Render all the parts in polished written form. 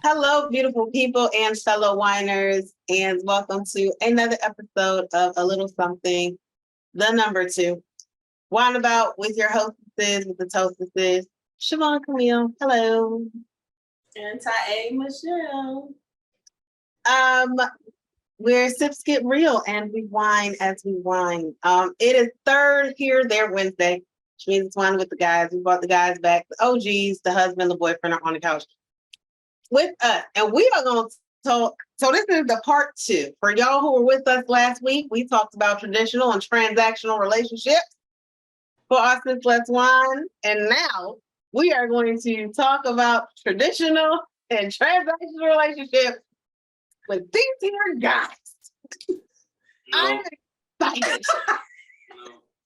Hello, beautiful people and fellow winers, and welcome to another episode of A Little Something, the number 2. Wine About with your hostesses, with the toastesses, Siobhan Camille. Hello. And Ty Michelle. We're Sip Skip Real and we wine as we wine. It is third here, there Wednesday, which means it's wine with the guys. We brought the guys back, the OGs, the husband, the boyfriend are on the couch with us, and we are going to talk. So this is the part 2. For y'all who were with us last week, we talked about traditional and transactional relationships for our Sip Let's Wine, and now we are going to talk about traditional and transactional relationships with these here guys. I'm excited.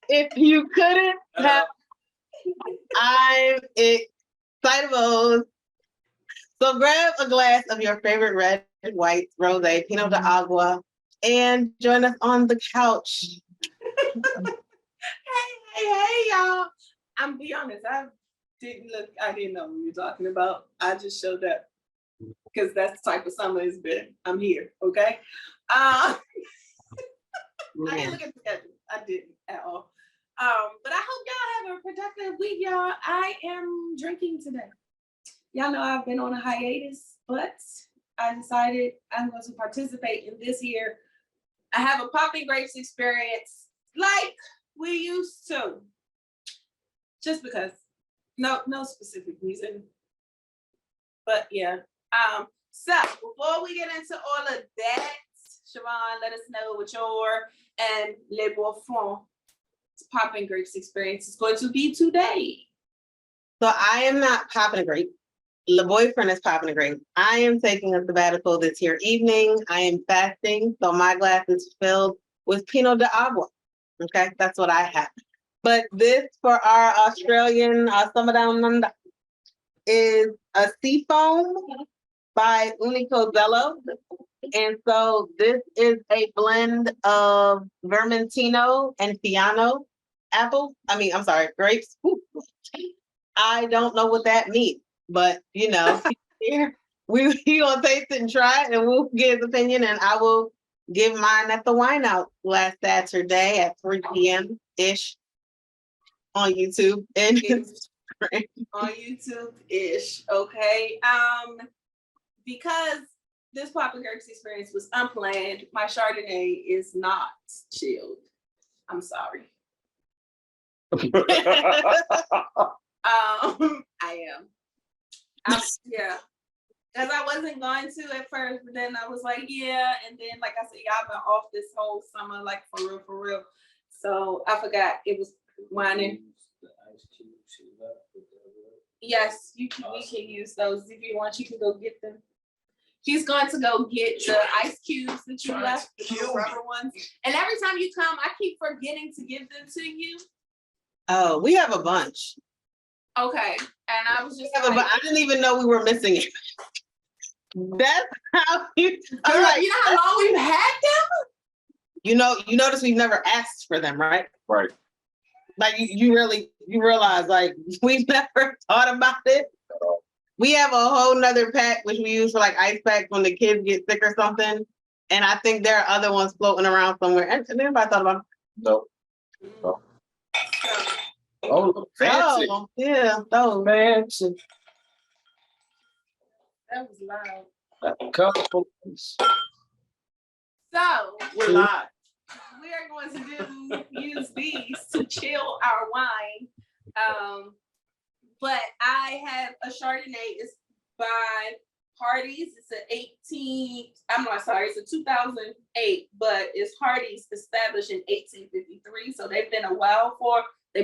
If you couldn't have, I'm excited. So grab a glass of your favorite red, white, rosé, Pinot de Agua, and join us on the couch. Hey, y'all. I'm be honest, I didn't know what you were talking about. I just showed up because that's the type of summer it's been. I'm here, okay? I didn't look at the schedule. I didn't at all. But I hope y'all have a productive week, y'all. I am drinking today. Y'all know I've been on a hiatus, but I decided I'm going to participate in this year. I have a popping grapes experience like we used to. Just because. No specific reason. But yeah. So before we get into all of that, Siobhan, let us know what your and Le Boisfond popping grapes experience is going to be today. So I am not popping a grape. The boyfriend is popping a grape. I am taking a sabbatical this here evening. I am fasting, so my glass is filled with Pinot de Agua. Okay, that's what I have. But this for our Australian Summer Down Under is a Seafoam by Unico Zelo. And so this is a blend of Vermentino and Fiano grapes. Ooh. I don't know what that means. But he gonna taste it and try it, and we'll get his opinion. And I will give mine at the Wine Out last Saturday at 3 p.m. ish on YouTube and on YouTube ish. Okay. Because this popping grapes experience was unplanned, my Chardonnay is not chilled. I'm sorry. I am. Yeah, because I wasn't going to at first, but then I was like, yeah, and then like I said, y'all been off this whole summer, like for real. So I forgot it was whining. Yes, we can use those if you want. You can go get them. He's going to go get the ice cubes that you left, the rubber ones. And every time you come, I keep forgetting to give them to you. Oh, we have a bunch. Okay, and I was just but I didn't even know we were missing it. That's how you. I'm like, you know how long we've had them? You notice we've never asked for them, right? Right. Like you realize like we've never thought about it. We have a whole nother pack which we use for like ice packs when the kids get sick or something. And I think there are other ones floating around somewhere. And anybody thought about them? No. Oh, fancy. Oh, yeah, those fancy. That was loud. Colorful. So we're live. We are going to use these to chill our wine. But I have a Chardonnay. It's by Hardy's. It's it's a 2008, but it's Hardy's, established in 1853. So they've been around for a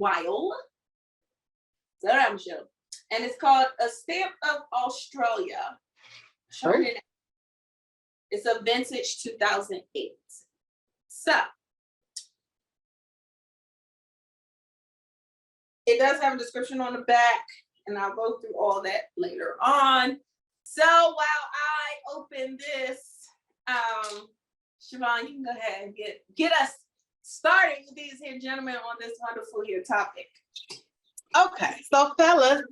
while. So I'm sure. And it's called A Stamp of Australia. Chardonnay. It's a vintage 2008. So it does have a description on the back, and I'll go through all that later on. So while I open this, Siobhan, you can go ahead and get us started with these here gentlemen on this wonderful here topic. Okay, so fellas,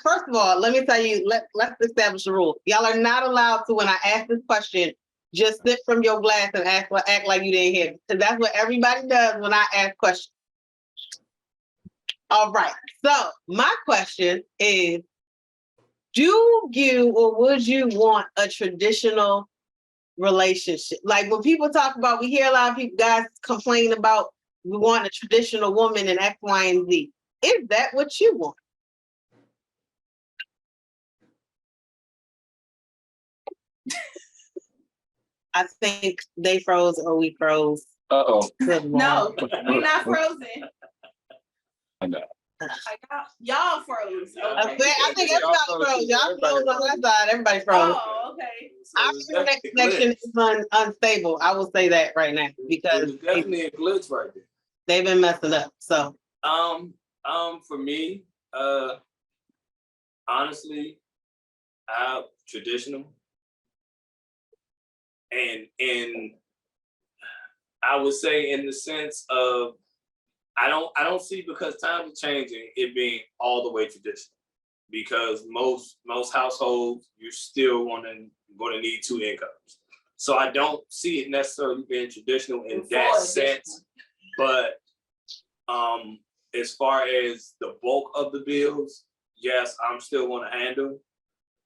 first of all, let me tell you, let's establish a rule. Y'all are not allowed to, when I ask this question, just sip from your glass and act like you didn't hear. Because that's what everybody does when I ask questions. All right, so my question is, do you or would you want a traditional relationship? Like when people talk about, we hear a lot of people, guys complain about, we want a traditional woman in X, Y, and Z. Is that what you want? I think they froze or we froze. Uh-oh. No, we're not frozen. I know. Y'all froze. Okay. I think everybody froze. Y'all froze on that side. Everybody froze. Oh, okay. Our internet connection is unstable. I will say that right now because There's definitely a glitch right there. they've been messing up. So For me, honestly, traditional. And I would say in the sense of I don't see, because times are changing, it being all the way traditional. Because most households, you're still going to need two incomes. So I don't see it necessarily being traditional in that sense. But as far as the bulk of the bills, yes, I'm still going to handle.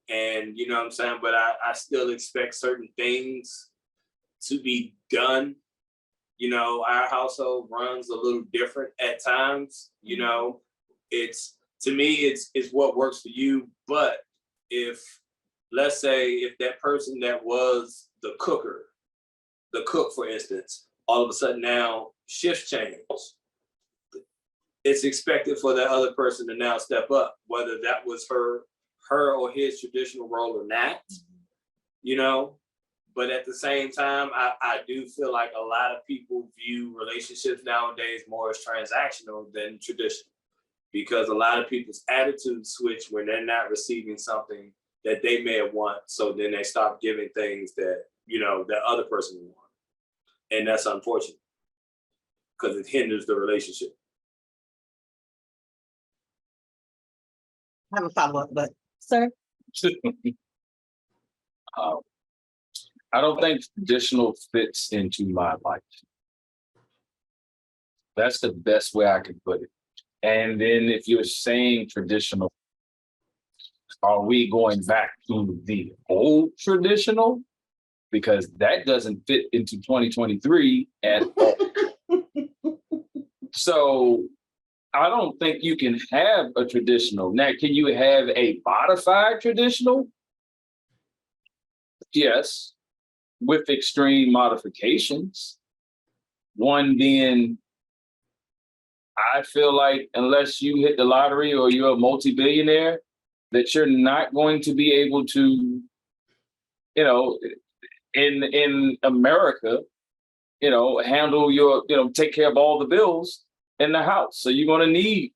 And you know what I'm saying? But I still expect certain things to be done. You know, our household runs a little different at times. You know, to me, it's what works for you. But let's say if that person that was the cook, for instance, all of a sudden now shifts change, it's expected for that other person to now step up, whether that was her or his traditional role or not, you know. But at the same time, I do feel like a lot of people view relationships nowadays more as transactional than traditional, because a lot of people's attitudes switch when they're not receiving something that they may have want. So then they stop giving things that, you know, that other person would want. And that's unfortunate because it hinders the relationship. I have a follow-up, but sir? I don't think traditional fits into my life. That's the best way I can put it. And then if you're saying traditional, are we going back to the old traditional? Because that doesn't fit into 2023 at all. So I don't think you can have a traditional. Now, can you have a modified traditional? Yes, with extreme modifications. One being, I feel like unless you hit the lottery or you're a multi-billionaire, that you're not going to be able to, you know, in America, you know, handle your, you know, take care of all the bills in the house. So you're going to need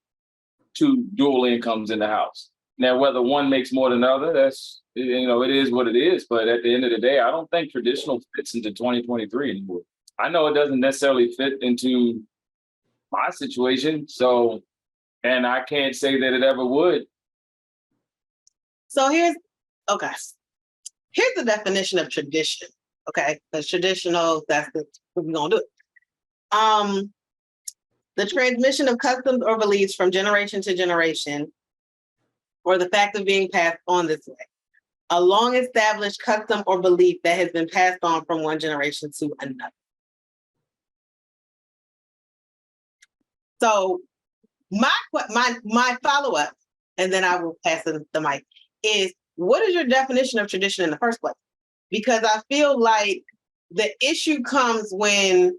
two dual incomes in the house. Now, whether one makes more than the other, that's, you know, it is what it is. But at the end of the day, I don't think traditional fits into 2023 anymore. I know it doesn't necessarily fit into my situation. So, and I can't say that it ever would. So here's the definition of tradition. Okay, because traditional, what we're gonna do it. The transmission of customs or beliefs from generation to generation, or the fact of being passed on this way. A long established custom or belief that has been passed on from one generation to another. So my follow-up, and then I will pass the mic, is what is your definition of tradition in the first place? Because I feel like the issue comes when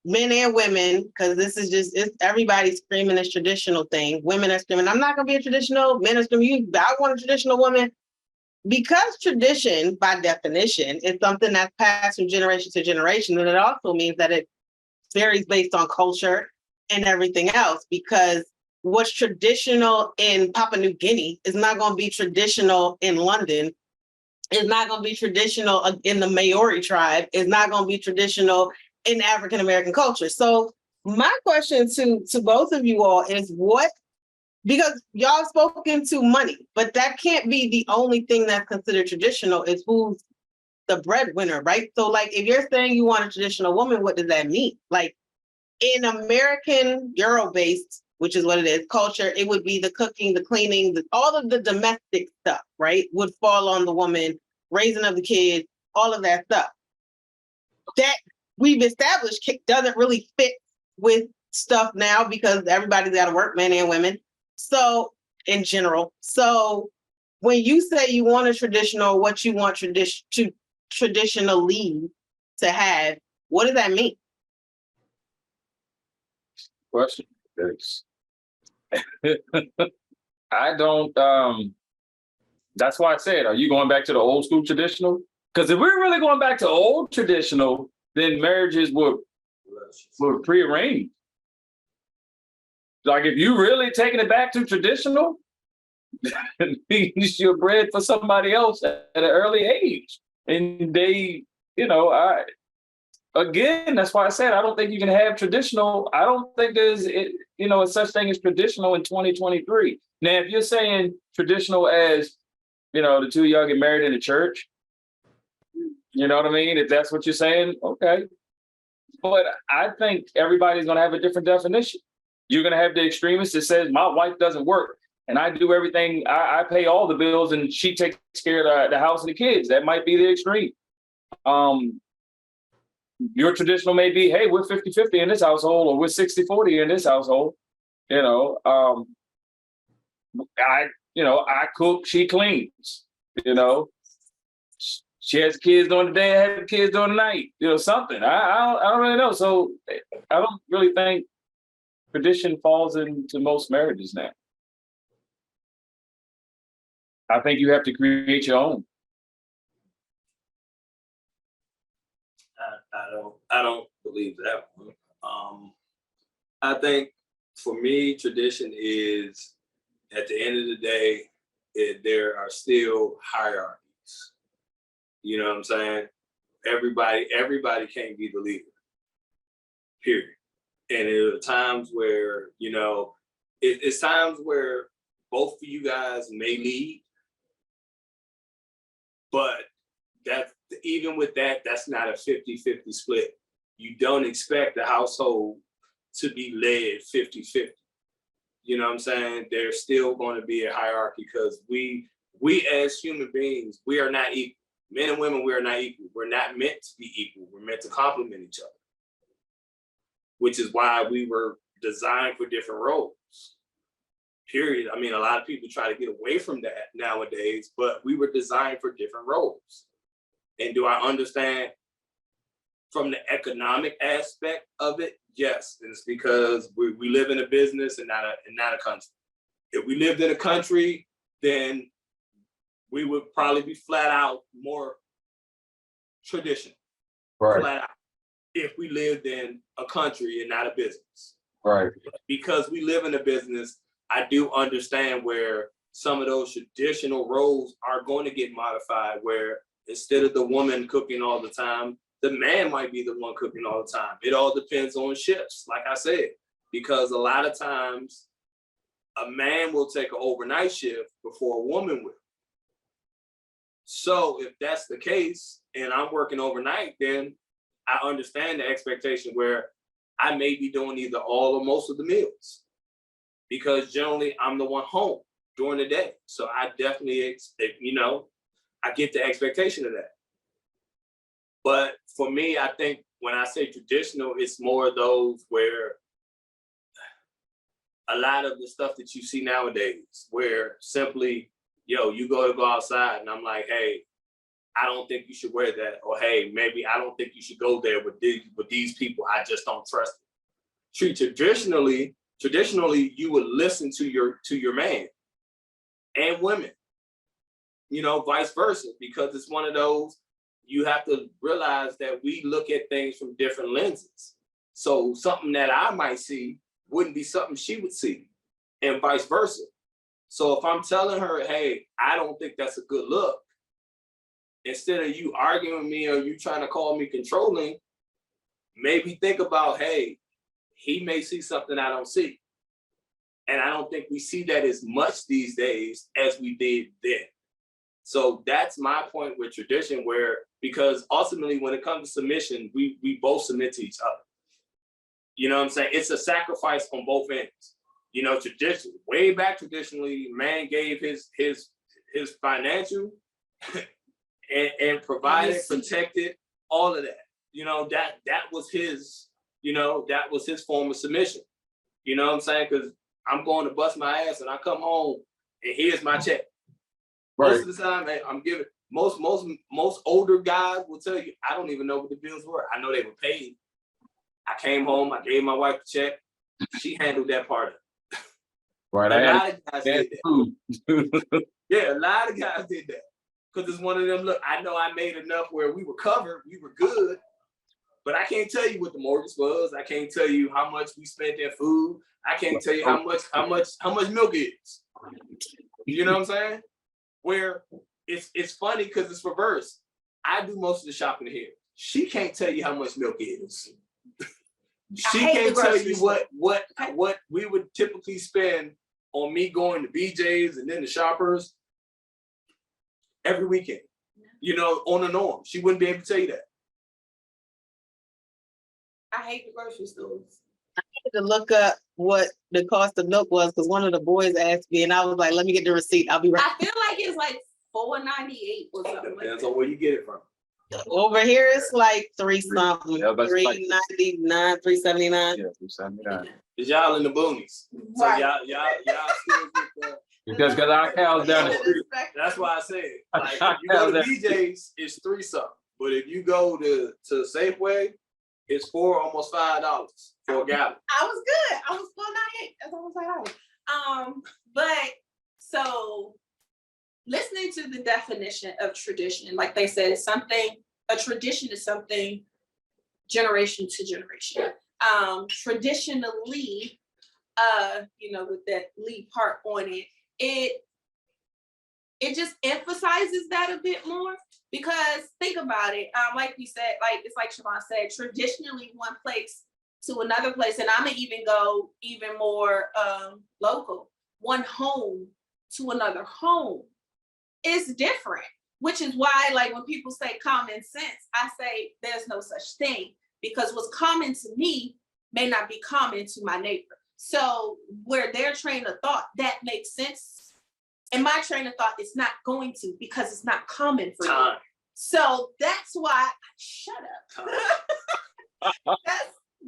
men and women, because this is just, everybody's screaming this traditional thing. Women are screaming, I'm not going to be a traditional. Men are screaming, I want a traditional woman. Because tradition, by definition, is something that's passed from generation to generation, and it also means that it varies based on culture and everything else. Because what's traditional in Papua New Guinea is not going to be traditional in London. It's not going to be traditional in the Maori tribe. It's not going to be traditional in African American culture. So my question to both of you all is, what because y'all spoken to money, but that can't be the only thing that's considered traditional. Is who's the breadwinner, right? So like, if you're saying you want a traditional woman, what does that mean? Like in American Euro-based, which is what it is, culture, it would be the cooking, the cleaning, all of the domestic stuff, right? Would fall on the woman, raising of the kids, all of that stuff. That we've established doesn't really fit with stuff now because everybody's got to work, men and women. So in general, so when you say you want a traditional, what you want traditionally to have, what does that mean? Question. I don't, that's why I said, are you going back to the old school traditional? Because if we're really going back to old traditional, then marriages were prearranged. Like if you really taking it back to traditional, you're bred for somebody else at an early age. And they, again, that's why I said, I don't think you can have traditional. I don't think there's, a such thing as traditional in 2023. Now, if you're saying traditional as, the two of y'all get married in the church, you know what I mean? If that's what you're saying, okay. But I think everybody's going to have a different definition. You're going to have the extremist that says, my wife doesn't work and I do everything. I pay all the bills and she takes care of the house and the kids. That might be the extreme. Your traditional may be, hey, we're 50-50 in this household, or we're 60-40 in this household. I cook, she cleans, she has kids during the day, I have kids during the night, something. I don't really know. So I don't really think tradition falls into most marriages now. I think you have to create your own. I don't believe that one. I think for me, tradition is, at the end of the day, there are still hierarchies. You know what I'm saying? Everybody can't be the leader. Period. And there are times where, it's times where both of you guys may lead, but even with that, that's not a 50-50 split. You don't expect the household to be led 50-50. You know what I'm saying? There's still going to be a hierarchy because we as human beings, we are not equal. Men and women, we are not equal. We're not meant to be equal. We're meant to complement each other, which is why we were designed for different roles. Period. I mean, a lot of people try to get away from that nowadays, but we were designed for different roles. And do I understand from the economic aspect of it? Yes, and it's because we live in a business and not a country. If we lived in a country, then we would probably be flat out more traditional. Right. Flat out. If we lived in a country and not a business. Right. Because we live in a business, I do understand where some of those traditional roles are going to get modified, where instead of the woman cooking all the time, the man might be the one cooking all the time. It all depends on shifts, like I said, because a lot of times a man will take an overnight shift before a woman will. So if that's the case and I'm working overnight, then I understand the expectation where I may be doing either all or most of the meals, because generally I'm the one home during the day. So I definitely, I get the expectation of that. But for me, I think when I say traditional, it's more of those where a lot of the stuff that you see nowadays, where simply, you go outside and I'm like, hey, I don't think you should wear that. Or, hey, maybe I don't think you should go there with these people. I just don't trust them. Traditionally, you would listen to your man and women, vice versa, because it's one of those, you have to realize that we look at things from different lenses. So something that I might see wouldn't be something she would see, and vice versa. So if I'm telling her, hey, I don't think that's a good look, instead of you arguing with me or you trying to call me controlling, maybe think about, hey, he may see something I don't see. And I don't think we see that as much these days as we did then. So that's my point with tradition, because ultimately when it comes to submission, we both submit to each other. You know what I'm saying? It's a sacrifice on both ends. You know, way back traditionally, man gave his financial and provided, protected, all of that. You know, that was his, that was his form of submission. You know what I'm saying? Because I'm going to bust my ass and I come home and here's my check. Right. Most of the time, man, I'm giving, most older guys will tell you, I don't even know what the bills were. I know they were paid. I came home, I gave my wife the check. She handled that part of it. Right. A lot of guys did that. Yeah, a lot of guys did that. Because it's one of them, look, I know I made enough where we were covered, we were good, but I can't tell you what the mortgage was. I can't tell you how much we spent in food. I can't tell you how much milk is. You know what I'm saying? Where it's funny because it's reverse. I do most of the shopping here. She can't tell you how much milk is. She can't tell you what we would typically spend on me going to BJ's and then the Shoppers every weekend. You know, on the norm. She wouldn't be able to tell you that. I hate the grocery stores. I had to look up what the cost of milk was because one of the boys asked me, and I was like, "Let me get the receipt. I'll be right." I feel like it's like $4.98 or something. Depends on where you get it from. Over here, it's like $3 something, $3.99, $3.79. Yeah, $3.79. Cause y'all in the boonies, so Right. y'all still get the. Because our cows down the street. That's why I said, like, if you go to BJ's, it's $3 something, but if you go to Safeway, it's almost $5 for a gallon. I was good. I was $4.98. That's almost $5. But so listening to the definition of tradition, like they said, a tradition is something generation to generation. Traditionally, with that lead part on it just emphasizes that a bit more, because think about it, like you said, like it's like Siobhan said, traditionally one place to another place, and I'm gonna even go even more local, one home to another home is different, which is why, like, when people say common sense, I say there's no such thing, because what's common to me may not be common to my neighbor. So where their train of thought, that makes sense, and my train of thought is not going to, because it's not common for me. So that's why, shut up.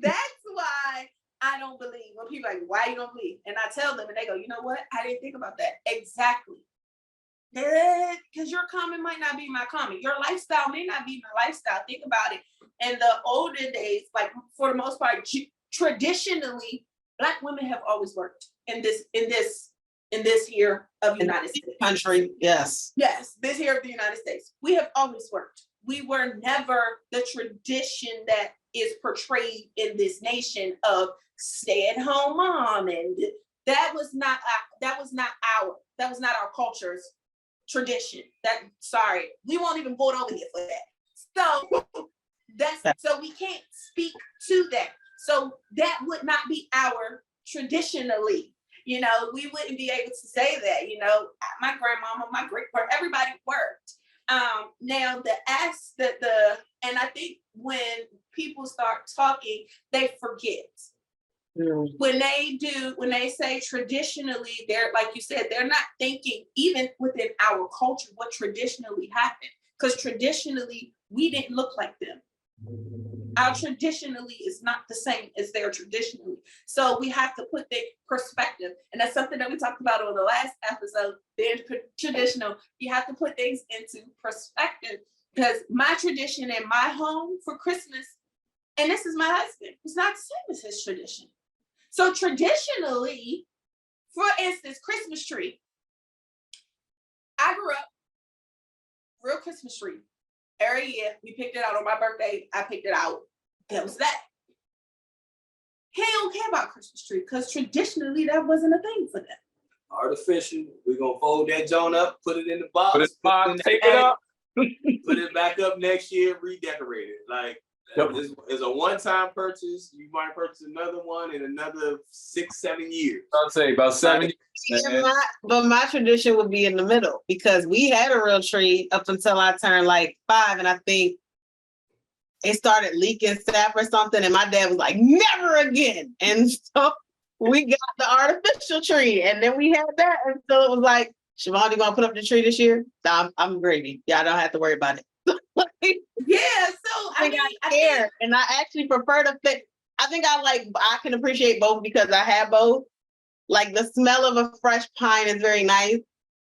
That's why I don't believe when people are like, why you don't believe? And I tell them and they go, you know what? I didn't think about that. Exactly. Because your common might not be my common. Your lifestyle may not be my lifestyle. Think about it. In the older days, like for the most part, traditionally, Black women have always worked in this here of the United States. Country, yes. Yes, this here of the United States. We have always worked. We were never the tradition that is portrayed in this nation of stay-at-home mom, and that was not our culture's tradition. Sorry, we won't even vote over here for that. So we can't speak to that. So that would not be our traditionally. We wouldn't be able to say that. My grandmama, my great-grandma, everybody worked. Now and I think when people start talking, they forget. When they say traditionally, they're, like you said, they're not thinking even within our culture what traditionally happened, because traditionally we didn't look like them. Our traditionally is not the same as their traditionally. So we have to put the perspective, and that's something that we talked about on the last episode, being traditional. You have to put things into perspective, because my tradition in my home for Christmas, and this is my husband, it's not the same as his tradition. So traditionally, for instance, Christmas tree. I grew up, real Christmas tree. Every year, we picked it out on my birthday. I picked it out. That was that. He don't care about Christmas tree, because traditionally that wasn't a thing for them. Artificial. We're gonna fold that joint up, put it in the box, Take it up. put it back up next year, redecorate it. Like, It's a one-time purchase. You might purchase another one in another 6-7 years. I'd say about 70. But my tradition would be in the middle because we had a real tree up until I turned like 5, and I think it started leaking sap or something, and my dad was like, "Never again!" And so we got the artificial tree, and then we had that until it was like, "Siobhan, you gonna put up the tree this year?" No, I'm gravy. Y'all don't have to worry about it. Yeah, so I mean, I care, and I actually prefer to fit. I think I can appreciate both because I have both. Like the smell of a fresh pine is very nice,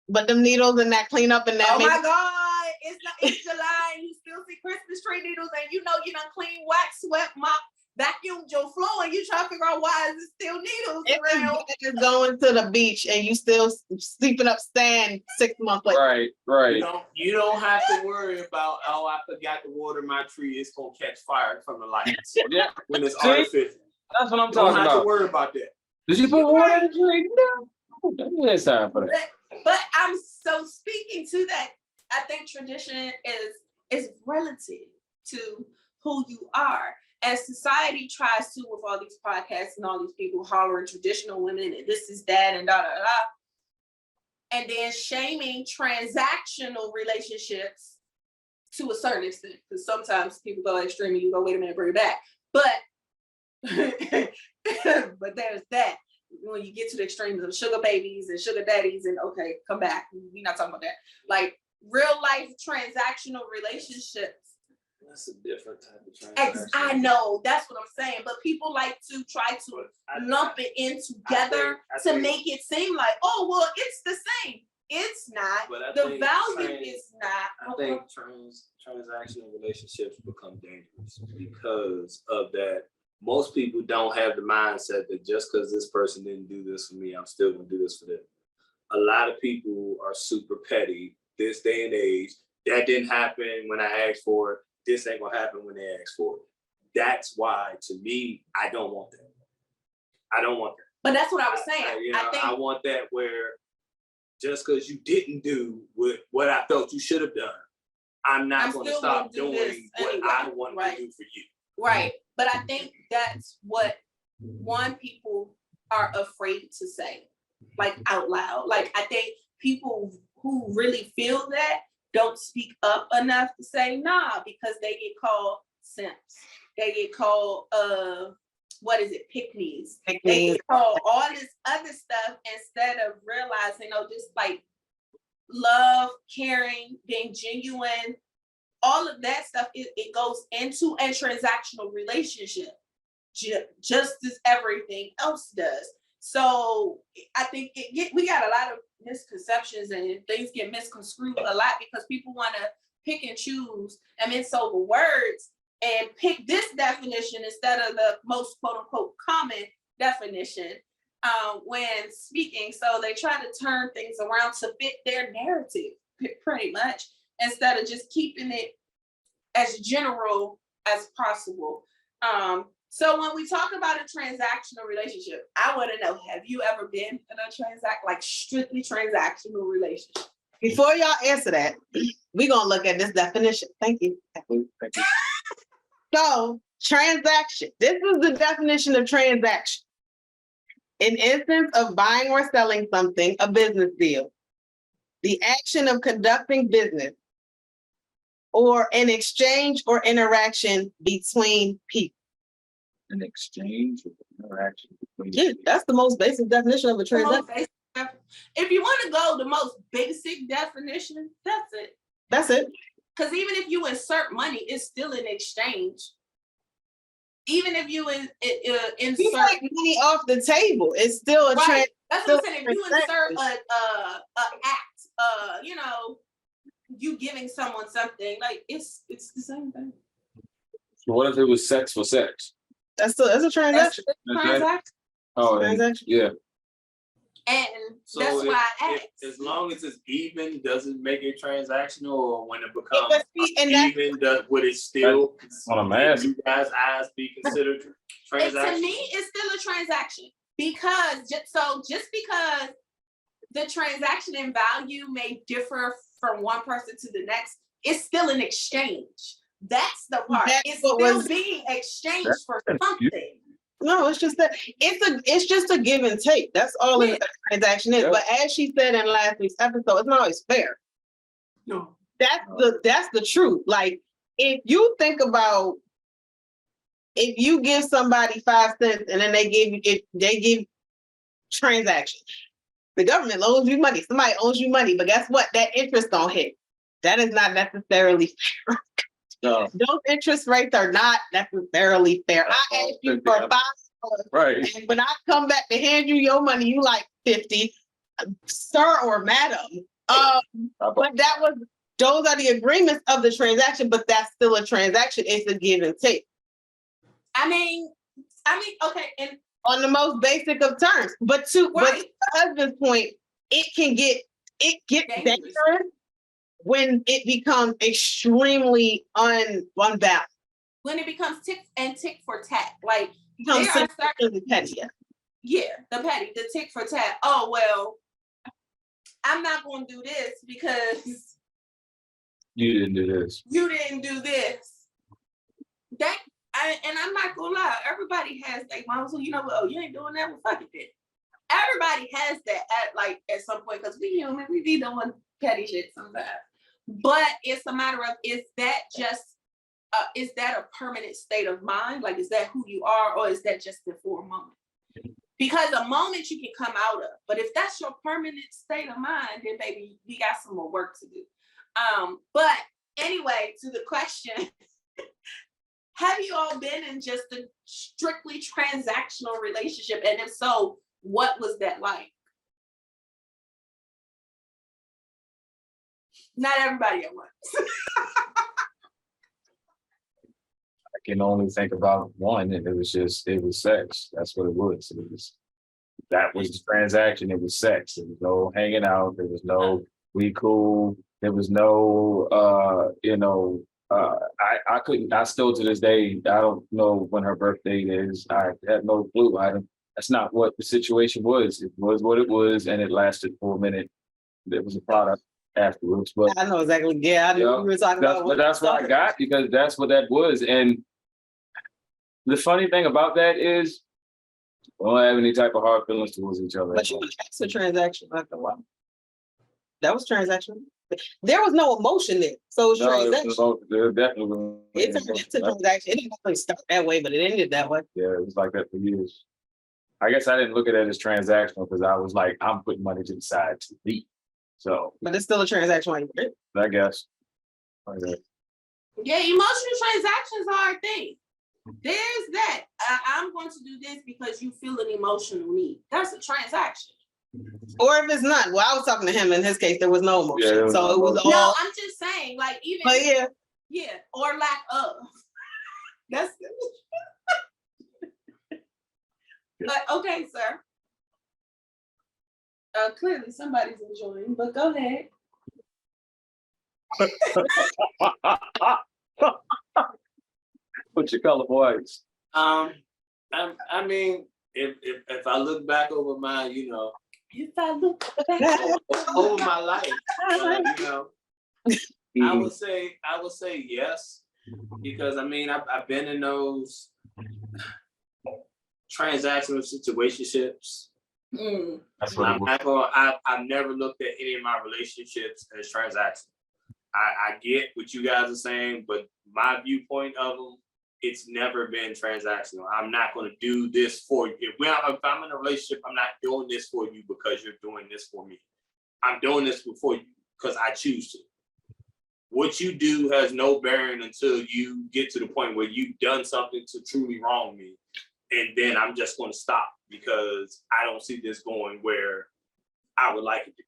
but them needles and that cleanup and that. Oh my God, it's July and you still see Christmas tree needles, and you know you done clean, wax, swept, mop, vacuumed your floor, and you try to figure out why is it still needles around. It's going to the beach and you still sweeping up sand 6 months later. Right. You don't have to worry about, oh, I forgot to water my tree. It's gonna catch fire from the lights. Yeah. When it's See? artificial. That's what I'm You talking don't have to about. worry about that. Did you put water in the tree? No. There's time for that. But I'm so speaking to that. I think tradition is relative to who you are. As society tries to, with all these podcasts and all these people hollering traditional women and this is that and da da da, and then shaming transactional relationships to a certain extent, because sometimes people go extreme and you go, wait a minute, bring it back. But but there's that. When you get to the extremes of sugar babies and sugar daddies, and okay, come back. We're not talking about that. Like real life transactional relationships. That's a different type of transaction. I know, that's what I'm saying. But people like to try to lump it in together to make it seem like, oh, well, it's the same. It's not. The value is not. I think transactional relationships become dangerous because of that. Most people don't have the mindset that just because this person didn't do this for me, I'm still gonna do this for them. A lot of people are super petty this day and age. That didn't happen when I asked for it. This ain't gonna happen when they ask for it. That's why, to me, I don't want that. I don't want that. But that's what I was saying. I want that where just because you didn't do what I felt you should have done, I'm not going to stop doing what I wanted to do for you. Right. But I think that's what people are afraid to say, like out loud. Like I think people who really feel that don't speak up enough to say nah, because they get called simps. They get called pick-me's. They get called all this other stuff instead of realizing, just like love, caring, being genuine, all of that stuff, it goes into a transactional relationship, just as everything else does. So I think we got a lot of misconceptions and things get misconstrued a lot because people want to pick and choose and mince over words and pick this definition instead of the most quote unquote common definition when speaking. So they try to turn things around to fit their narrative pretty much, instead of just keeping it as general as possible. So when we talk about a transactional relationship, I want to know, have you ever been in a strictly transactional relationship? Before y'all answer that, we're going to look at this definition. Thank you. So, transaction. This is the definition of transaction. An instance of buying or selling something, a business deal. The action of conducting business or an exchange or interaction between people. An exchange or interaction between people. That's the most basic definition of a transaction. If you want to go the most basic definition, that's it. That's it. Because even if you insert money, it's still an exchange. Even if you insert money off the table, it's still a transaction. That's what I'm saying. If you insert a act, you giving someone something, like it's the same thing. So what if it was sex for sex? That's a transaction. Transaction. Oh, transaction. Yeah. And so that's why I asked. As long as it's even, does it make it transactional, or when it becomes even, would it still, you guys' eyes, be considered transactional? To me, it's still a transaction because just because the transaction in value may differ from one person to the next, it's still an exchange. That's the part. That's It's what still was- being exchanged for something. No, it's just that it's just a give and take. That's all Yeah. a transaction is. Yeah. But as she said in last week's episode, it's not always fair. No. That's the truth. Like if you think about if you give somebody 5 cents and then they give transaction, the government loans you money. Somebody owes you money, but guess what? That interest don't hit. That is not necessarily No, those interest rates are not necessarily fair. I asked you for $5. right. And when I come back to hand you your money, you like 50, sir or madam. But those are the agreements of the transaction, but that's still a transaction. It's a give and take. I mean, okay, and On the most basic of terms. But to right. the husband's point, it gets Dangerous. dangerous when it becomes extremely unbalanced. When it becomes tick for tat, like It becomes there are simply petty. the petty, the tick for tat. Oh well, I'm not going to do this because You didn't do this. you didn't do this. And I'm not gonna lie, everybody has their mom. So you know what? Oh, you ain't doing that. Well, fuck it then. Everybody has that at some point because we human. We be doing petty shit sometimes. But it's a matter of is that a permanent state of mind? Like, is that who you are, or is that just for a moment? Because a moment you can come out of, but if that's your permanent state of mind, then baby, we got some more work to do. But anyway, to the question, have you all been in just a strictly transactional relationship? And if so, what was that like? Not everybody at once. I can only think about one, and it was sex. That's what it was. That was the transaction. It was sex. There was no hanging out. There was no we cool. There was no I still to this day, I don't know when her birthday is. I have no clue. That's not what the situation was. It was what it was, and it lasted for a minute. There was a product afterwards, but I know exactly. Yeah, I knew you were talking about. but that's what I got because that's what that was. And the funny thing about that is we don't have any type of hard feelings towards each other. But you would ask a transaction after a while. That was transaction. There was no emotion there, so it was transaction. There definitely It's a transaction. It didn't really start that way, but it ended that way. Yeah, it was like that for years. I guess I didn't look at it as transactional because I was like, I'm putting money to the side to eat. So, But it's still a transaction. I guess. Yeah, emotional transactions are a thing. There's that. I'm going to do this because you feel an emotional need. That's a transaction. Or if it's not, well, I was talking to him. In his case, there was no emotion, Yeah, so it was all. No, I'm just saying, like even. But yeah, Yeah, or lack of. That's. But okay, sir. Clearly somebody's enjoying, but go ahead. What's your color voice? I mean, if I look back over my, If I look back. over my life, I would say yes, because I mean I've been in those transactional situationships. That's what it was. I've never looked at any of my relationships as transactional. I get what you guys are saying, but my viewpoint of them, it's never been transactional. I'm not going to do this for you. If I'm in a relationship, I'm not doing this for you because you're doing this for me. I'm doing this for you because I choose to. What you do has no bearing until you get to the point where you've done something to truly wrong me. And then I'm just going to stop because I don't see this going where I would like it to go.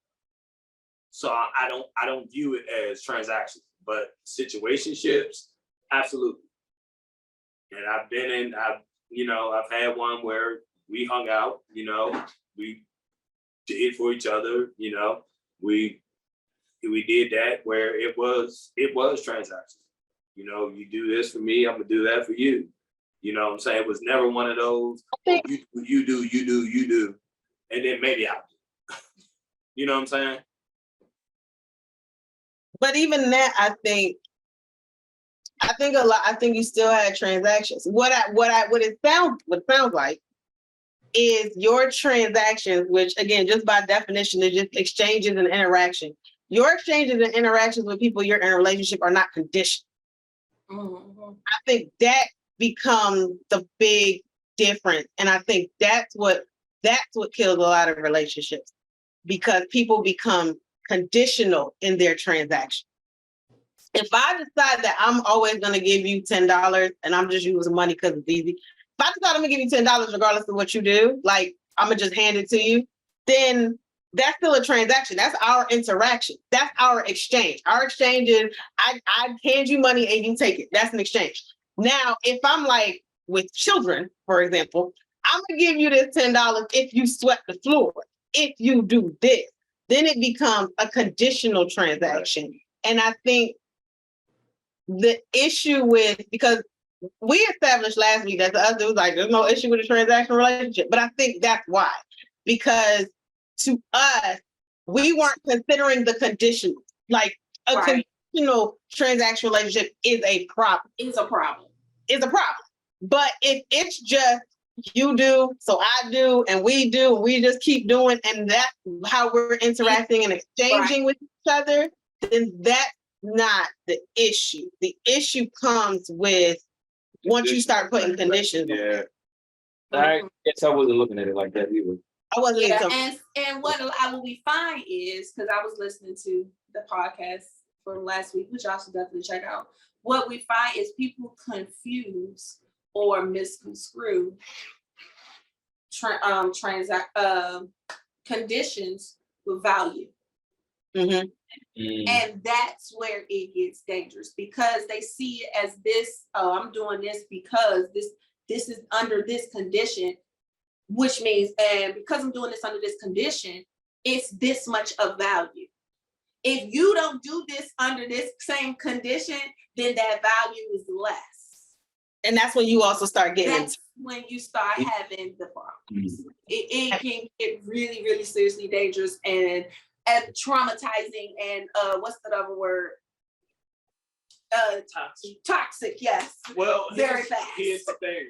So I don't view it as transactions, but situationships, absolutely. And I've had one where we hung out, we did for each other, we did that where it was transactions. You do this for me, I'm gonna do that for you. You know what I'm saying? It was never one of those, you do, and then maybe I'll do. You know what I'm saying? but even that, I think I think you still had transactions. What it sounds like is your transactions, which again, just by definition, is just exchanges and interaction. Your exchanges and interactions with people you're in a relationship are not conditional. Mhm. I think that becomes the big difference. And I think that's what kills a lot of relationships, because people become conditional in their transaction. If I decide that I'm always going to give you $10 and I'm just using money because it's easy, if I decide I'm going to give you $10 regardless of what you do, like I'm going to just hand it to you, then that's still a transaction. That's our interaction. That's our exchange. Our exchange is I hand you money and you take it. That's an exchange. Now, if I'm like with children, for example, I'm going to give you this $10 if you swept the floor, if you do this, then it becomes a conditional transaction. And I think the issue with, because we established last week that the other was like, there's no issue with a transactional relationship. But I think that's why, because to us, we weren't considering the conditions. Like a conditional transaction relationship is a problem. It's a problem. It's a problem. But if it's just you do, so I do, and we just keep doing, and that's how we're interacting and exchanging with each other, then that's not the issue. The issue comes with once you start putting conditions. Yeah. I guess I wasn't looking at it like that either. I wasn't. Yeah, and what we find is, because I was listening to the podcast from last week, which y'all should definitely check out. What we find is people confuse or misconstrue conditions with value. Mm-hmm. And that's where it gets dangerous, because they see it as this, oh, I'm doing this because this is under this condition, which means, and because I'm doing this under this condition, it's this much of value. If you don't do this under this same condition, then that value is less. And that's when you also start getting. That's when you start having the problems. It can get really, really seriously dangerous and traumatizing, and what's the other word? Toxic, yes. Well, very fast. Here's the thing.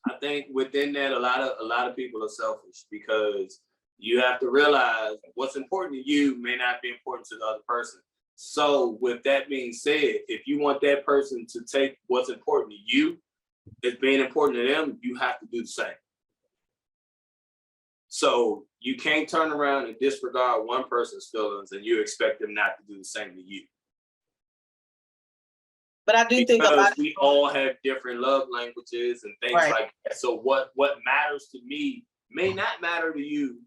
I think within that, a lot of people are selfish, because you have to realize what's important to you may not be important to the other person. So with that being said, if you want that person to take what's important to you as being important to them, you have to do the same. So you can't turn around and disregard one person's feelings and you expect them not to do the same to you. But I do think we all have different love languages and things like that. So what matters to me may not matter to you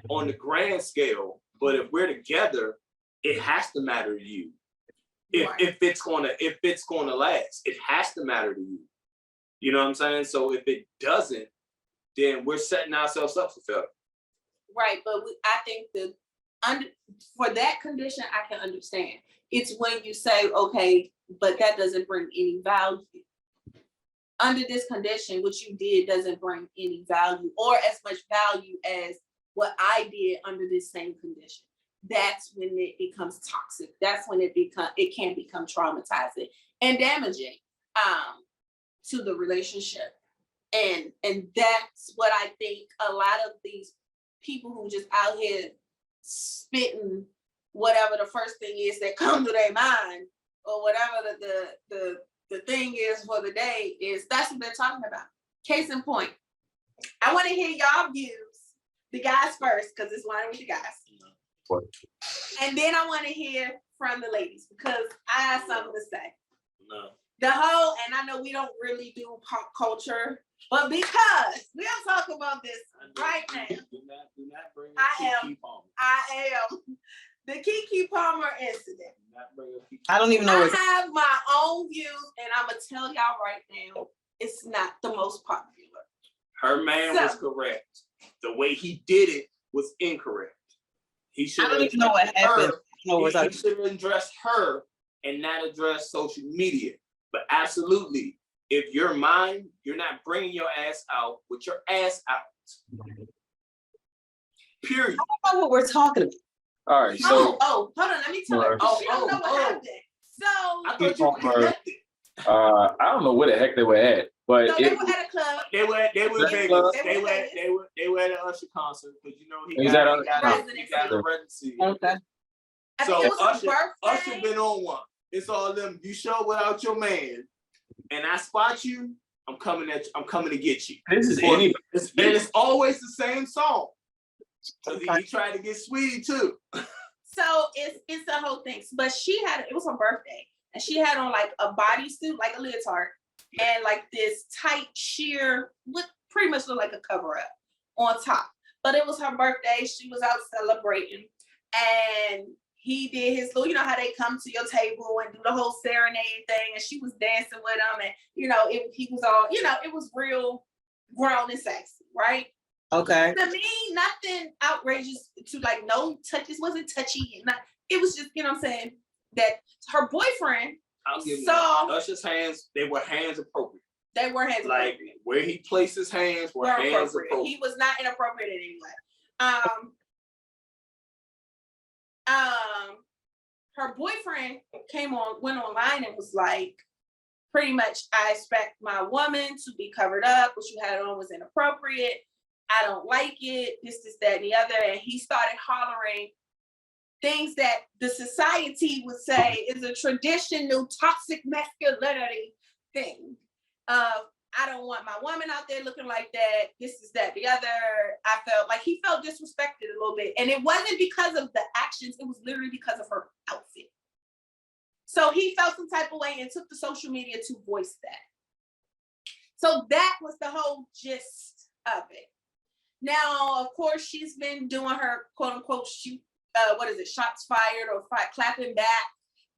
on the grand scale, but if we're together, it has to matter to you. If it's gonna last, it has to matter to you. You know what I'm saying? So if it doesn't, then we're setting ourselves up for failure. Right, but I think for that condition, I can understand. It's when you say, okay, but that doesn't bring any value. Under this condition, what you did doesn't bring any value, or as much value as what I did under this same condition. That's when it becomes toxic. That's when it can become traumatizing and damaging to the relationship. And that's what I think a lot of these people who just out here spitting whatever the first thing is that comes to their mind, or whatever the thing is for the day is, that's what they're talking about. Case in point, I want to hear y'all views, the guys first, because it's lining with the guys. And then I want to hear from the ladies, because I have something to say. No. The whole, and I know we don't really do pop culture, but because we are talking about this right now, do not bring Keke Palmer. I am the Keke Palmer incident. I don't even know. I have my own views, and I'm gonna tell y'all right now, it's not the most popular. Her man was correct. The way he did it was incorrect. He should. I don't even know what happened. He should have addressed her and not address social media. But absolutely, if you're mine, you're not bringing your ass out with your ass out. Period. I don't know what we're talking about. All right, so hold on, let me tell you. You don't know what happened. So I thought you were connected. I don't know where the heck they were at, but No, they were at a club. They were in That's Vegas. club. They were at an Usher concert because you know he Is got that he got a residency. Okay. I think So it was her Usher birthday. been on one. It's all them. You show without your man, and I spot you. I'm coming at you. I'm coming to get you. This is Or- anybody. and it's always the same song. Because he tried to get sweetie too. So it's the whole thing. But it was her birthday, and she had on like a bodysuit, like a leotard, and like this tight sheer, what pretty much looked like a cover up on top. But it was her birthday. She was out celebrating, and he did his little, you know how they come to your table and do the whole serenade thing, and she was dancing with him, and he was all, it was real grown and sexy, right? Okay. To me, nothing outrageous to like no touches, wasn't touchy, and it was just, what I'm saying, that her boyfriend I'll give you saw that. Usher's hands, they were hands appropriate. they were hands Like appropriate. where he placed his hands were hands appropriate. He was not inappropriate in any way. Her boyfriend went online and was like, pretty much, I expect my woman to be covered up. What you had on was inappropriate. I don't like it. This, that, and the other. And he started hollering things that the society would say is a traditional toxic masculinity thing. I don't want my woman out there looking like that. This is that, the other. I felt like he felt disrespected a little bit. And it wasn't because of the actions. It was literally because of her outfit. So he felt some type of way and took to social media to voice that. So that was the whole gist of it. Now, of course, she's been doing her quote unquote shots fired or clapping back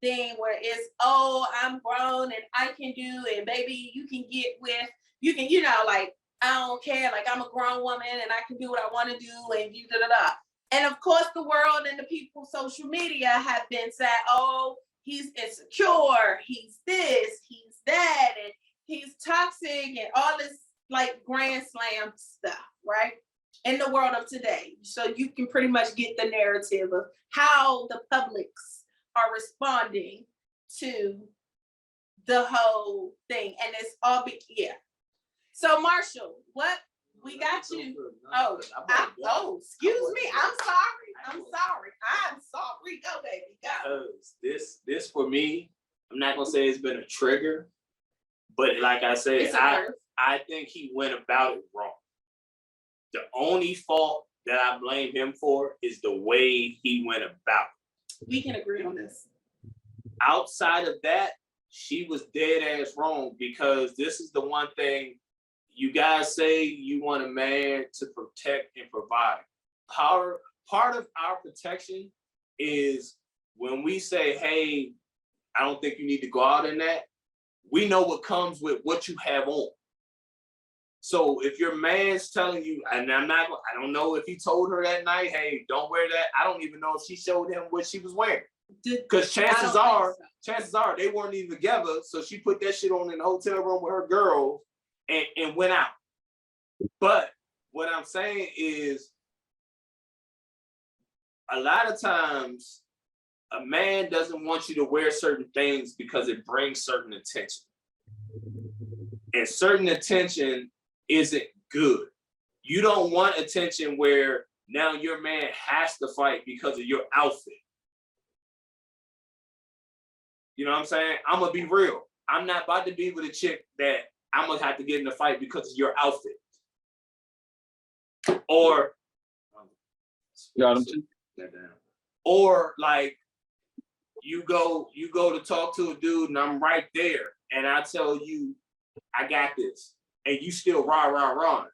thing where it's, oh, I'm grown and I can do it, baby, you can get with, you can, like, I don't care, like I'm a grown woman and I can do what I want to do and you da-da-da. And of course the world and the people social media have been saying, oh, he's insecure, he's this, he's that, and he's toxic and all this like grand slam stuff, right? In the world of today. So you can pretty much get the narrative of how the publics are responding to the whole thing. And it's all So Marshall, what we got you? Excuse me. I'm sorry. Go, baby, go. This for me, I'm not gonna say it's been a trigger, but like I said, I think he went about it wrong. The only fault that I blame him for is the way he went about it. We can agree on this. Outside of that, she was dead ass wrong, because this is the one thing you guys say you want a man to protect and provide. Part of our protection is when we say, hey, I don't think you need to go out in that, we know what comes with what you have on. So if your man's telling you, and I don't know if he told her that night, hey, don't wear that. I don't even know if she showed him what she was wearing. Because chances are they weren't even together. So she put that shit on in the hotel room with her girls and went out. But what I'm saying is, a lot of times a man doesn't want you to wear certain things because it brings certain attention. And certain attention isn't good. You don't want attention where now your man has to fight because of your outfit. You know what I'm saying? I'm gonna be real. I'm not about to be with a chick that I'm gonna have to get in a fight because of your outfit. Or or like you go to talk to a dude and I'm right there and I tell you I got this, and you still rah.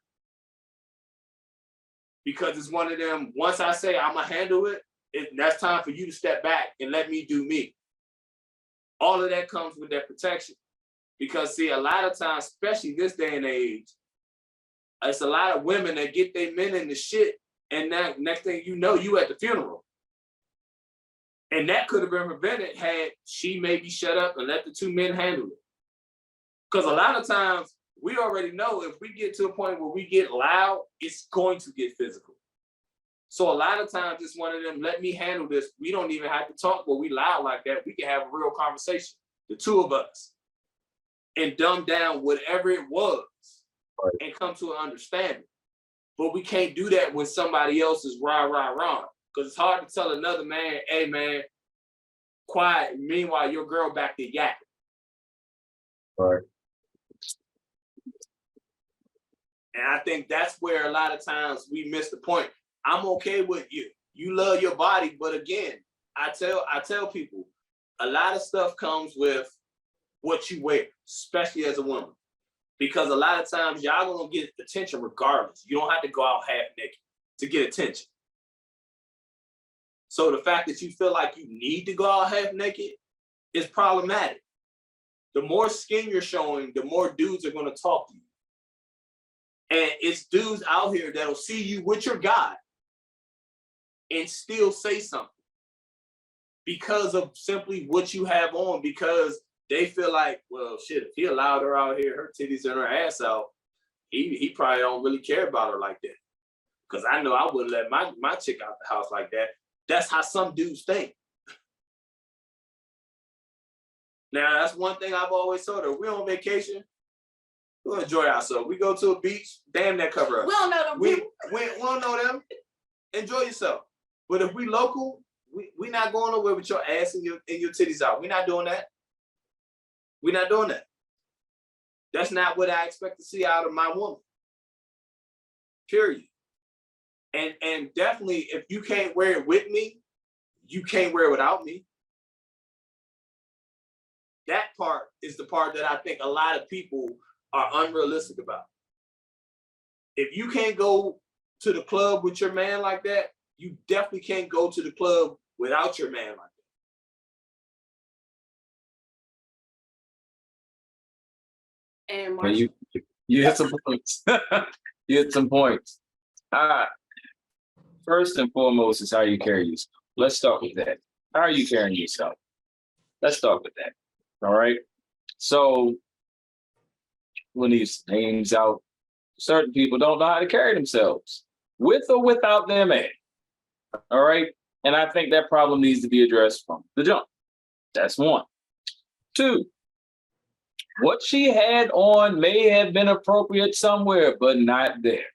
Because it's one of them, once I say I'm gonna handle it, that's time for you to step back and let me do me. All of that comes with that protection. Because see, a lot of times, especially this day and age, it's a lot of women that get their men in the shit, and that next thing you know, you at the funeral. And that could have been prevented had she maybe shut up and let the two men handle it. Because a lot of times, we already know if we get to a point where we get loud, it's going to get physical. So a lot of times it's one of them, let me handle this. We don't even have to talk when we loud like that. We can have a real conversation, the two of us. and dumb down whatever it was Right. and come to an understanding. But we can't do that when somebody else is rah. Because it's hard to tell another man, hey man, quiet. Meanwhile, your girl back there yapping. Right. And I think that's where a lot of times we miss the point. I'm okay with you. You love your body, but again, I tell people, a lot of stuff comes with what you wear, especially as a woman. Because a lot of times y'all gonna get attention regardless. You don't have to go out half naked to get attention. So the fact that you feel like you need to go out half naked is problematic. The more skin you're showing, the more dudes are gonna talk to you. And it's dudes out here that'll see you with your guy and still say something because of simply what you have on, because they feel like, well, shit, if he allowed her out here, her titties and her ass out, he probably don't really care about her like that. Because I know I wouldn't let my chick out the house like that. That's how some dudes think. Now, that's one thing I've always told her. We're on vacation. We'll enjoy ourselves. We go to a beach, damn that cover up. We don't know them We people. don't know them. Enjoy yourself. But if we local, we not going nowhere with your ass and your titties out. We're not doing that. We're not doing that. That's not what I expect to see out of my woman. Period. And definitely, if you can't wear it with me, you can't wear it without me. That part is the part that I think a lot of people are unrealistic about. If you can't go to the club with your man like that, you definitely can't go to the club without your man like that. And But you hit some points. You hit some points. First and foremost is how you carry yourself. Let's start with that. How are you carrying yourself? Let's start with that. All right. So when these names out, certain people don't know how to carry themselves, with or without their man. All right. And I think that problem needs to be addressed from the jump. That's one. Two, what she had on may have been appropriate somewhere, but not there.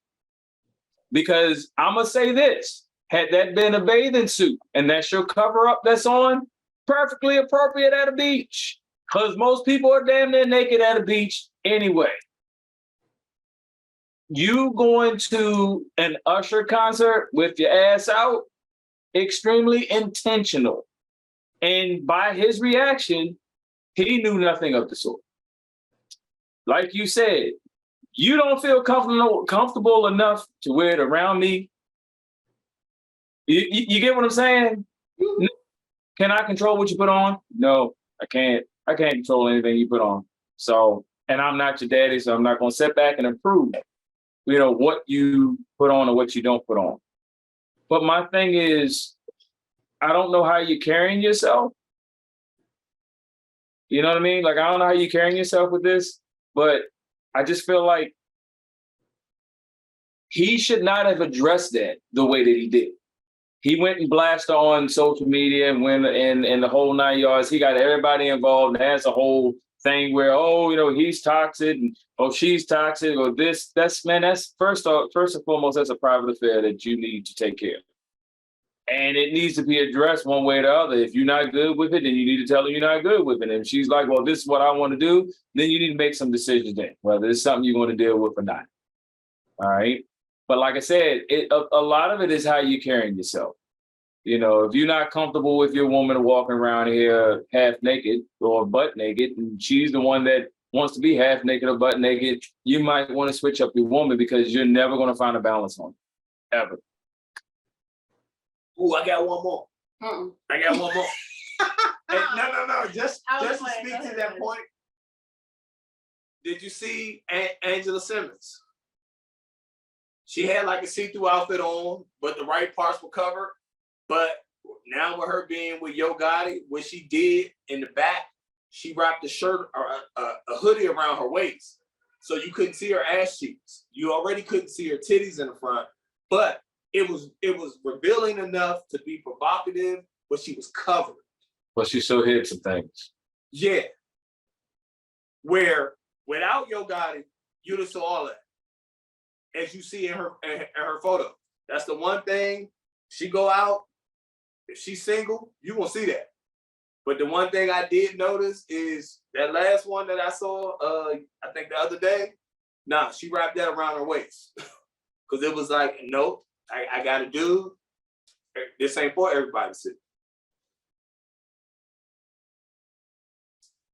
Because I'm going to say this, had that been a bathing suit and that's your cover up that's on, perfectly appropriate at a beach. Because most people are damn near naked at a beach anyway. You going to an Usher concert with your ass out, extremely intentional. And by his reaction, he knew nothing of the sort. Like you said, you don't feel comfortable enough to wear it around me. You get what I'm saying? Mhm. Can I control what you put on? No, I can't. I can't control anything you put on. So, and I'm not your daddy, so I'm not going to sit back and approve, what you put on or what you don't put on. But my thing is, I don't know how you're carrying yourself. You know what I mean? Like, I don't know how you're carrying yourself with this, but I just feel like he should not have addressed that the way that he did. He went and blasted on social media and went in the whole 9 yards. He got everybody involved, and that's a whole thing where, he's toxic, and she's toxic, or this. That's first and foremost, that's a private affair that you need to take care of. And it needs to be addressed one way or the other. If you're not good with it, then you need to tell her you're not good with it. And if she's like, well, this is what I want to do, then you need to make some decisions then, whether it's something you're going to deal with or not. All right. But like I said, a lot of it is how you're carrying yourself. If you're not comfortable with your woman walking around here half naked or butt naked, and she's the one that wants to be half naked or butt naked, you might want to switch up your woman because you're never going to find a balance on it, ever. Ooh, I got one more. I got one more. Hey, no. Just to speak to that point. Did you see Angela Simmons? She had like a see-through outfit on, but the right parts were covered. But now with her being with Yo Gotti, what she did in the back, she wrapped a shirt or a hoodie around her waist. So you couldn't see her ass cheeks. You already couldn't see her titties in the front, but it was revealing enough to be provocative, but she was covered. But she still hid some things. Yeah. where without Yo Gotti, you'd have saw all that. As you see in her photo. That's the one thing. She go out, if she's single, you gonna see that. But the one thing I did notice is that last one that I saw, I think the other day, nah, she wrapped that around her waist. Cause it was like, nope, I got a dude. This ain't for everybody to see.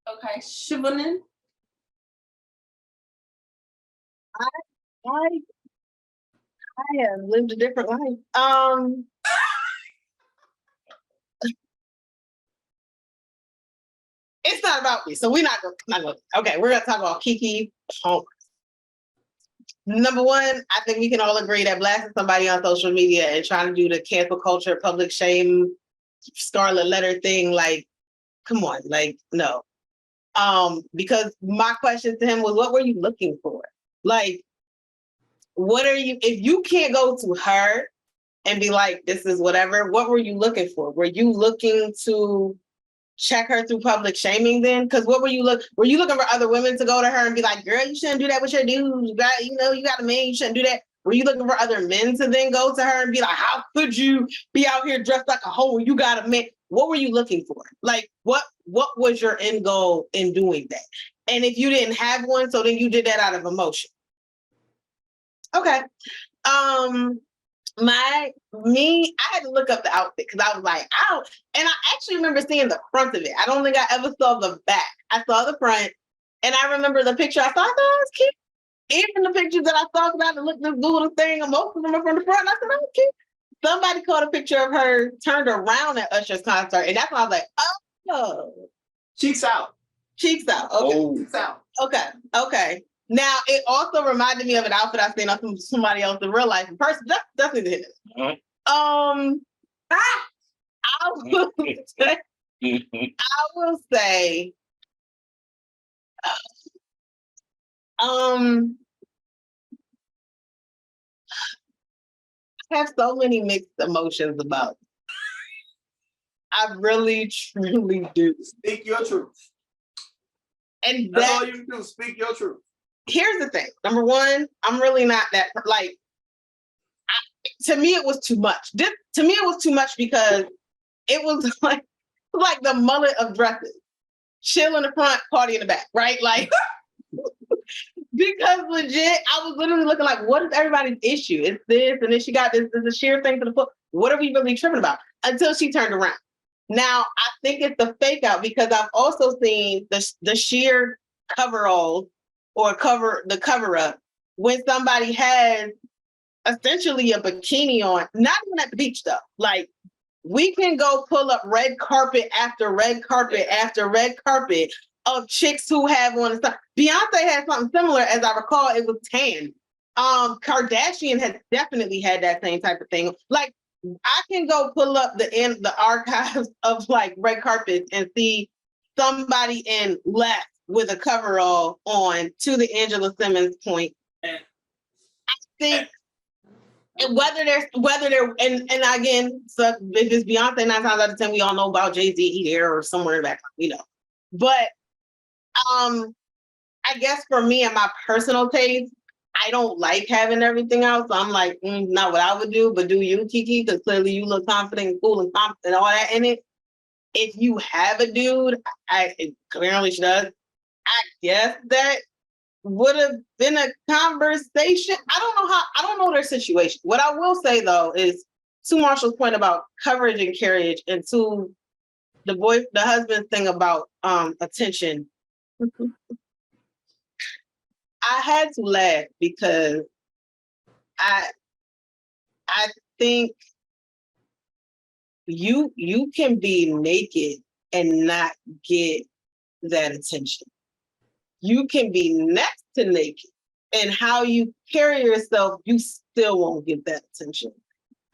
Okay, Shivanin. I have lived a different life. It's not about me, so we're not going. Okay, we're gonna talk about Keke Palmer. Number one, I think we can all agree that blasting somebody on social media and trying to do the cancel culture, public shame, scarlet letter thing, like, come on, like, no. Because my question to him was, what were you looking for? Like, what are you, if you can't go to her and be like, this is whatever, what were you looking for? Were you looking to check her through public shaming then? Because what were you looking for other women to go to her and be like, girl, you shouldn't do that with your dude. You got a man, you shouldn't do that. Were you looking for other men to then go to her and be like, how could you be out here dressed like a hoe? You got a man. What were you looking for? Like, what was your end goal in doing that? And if you didn't have one, so then you did that out of emotion. Okay. I had to look up the outfit because I was like, and I actually remember seeing the front of it. I don't think I ever saw the back. I saw the front, and I remember the picture I saw. I thought it was cute. Even the pictures that I saw, because I had to look this little thing, and most of them are from the front. And I said, oh, cute. Somebody caught a picture of her turned around at Usher's concert, and that's when I was like, oh. Cheeks out. Cheeks out. Okay. Oh. Cheeks out. Okay. Now, it also reminded me of an outfit I've seen on somebody else in real life in person. That's definitely the hit. I will say, I have so many mixed emotions about it. I really, truly do. Speak your truth. And that's all you do. Speak your truth. Here's the thing. Number one, I'm really not that, like, to me, it was too much. To me, it was too much because it was like the mullet of dresses. Chill in the front, party in the back, right? Like, because legit, I was literally looking like, what is everybody's issue? It's this, and then she got this a sheer thing to the foot. What are we really tripping about? Until she turned around. Now, I think it's the fake out because I've also seen the sheer coverall or the cover up when somebody has essentially a bikini on, not even at the beach though. Like, we can go pull up red carpet after red carpet after red carpet of chicks who have on stuff. Beyonce had something similar, as I recall, it was tan. Kardashian has definitely had that same type of thing. Like, I can go pull up the archives of like red carpets and see somebody in less with a coverall on, to the Angela Simmons point. I think whether they're and again, so if it's Beyonce, 9 times out of 10, we all know about Jay-Z, he there or somewhere in the back, But I guess for me and my personal taste, I don't like having everything else. So I'm like, not what I would do, but do you, Keke? Because clearly you look confident, cool, and confident, all that in it. If you have a dude, clearly she does. I guess that would have been a conversation. I don't know their situation. What I will say though is, to Marshall's point about coverage and carriage, and to the husband's thing about attention. I had to laugh because I think you can be naked and not get that attention. You can be next to naked, and how you carry yourself, you still won't get that attention.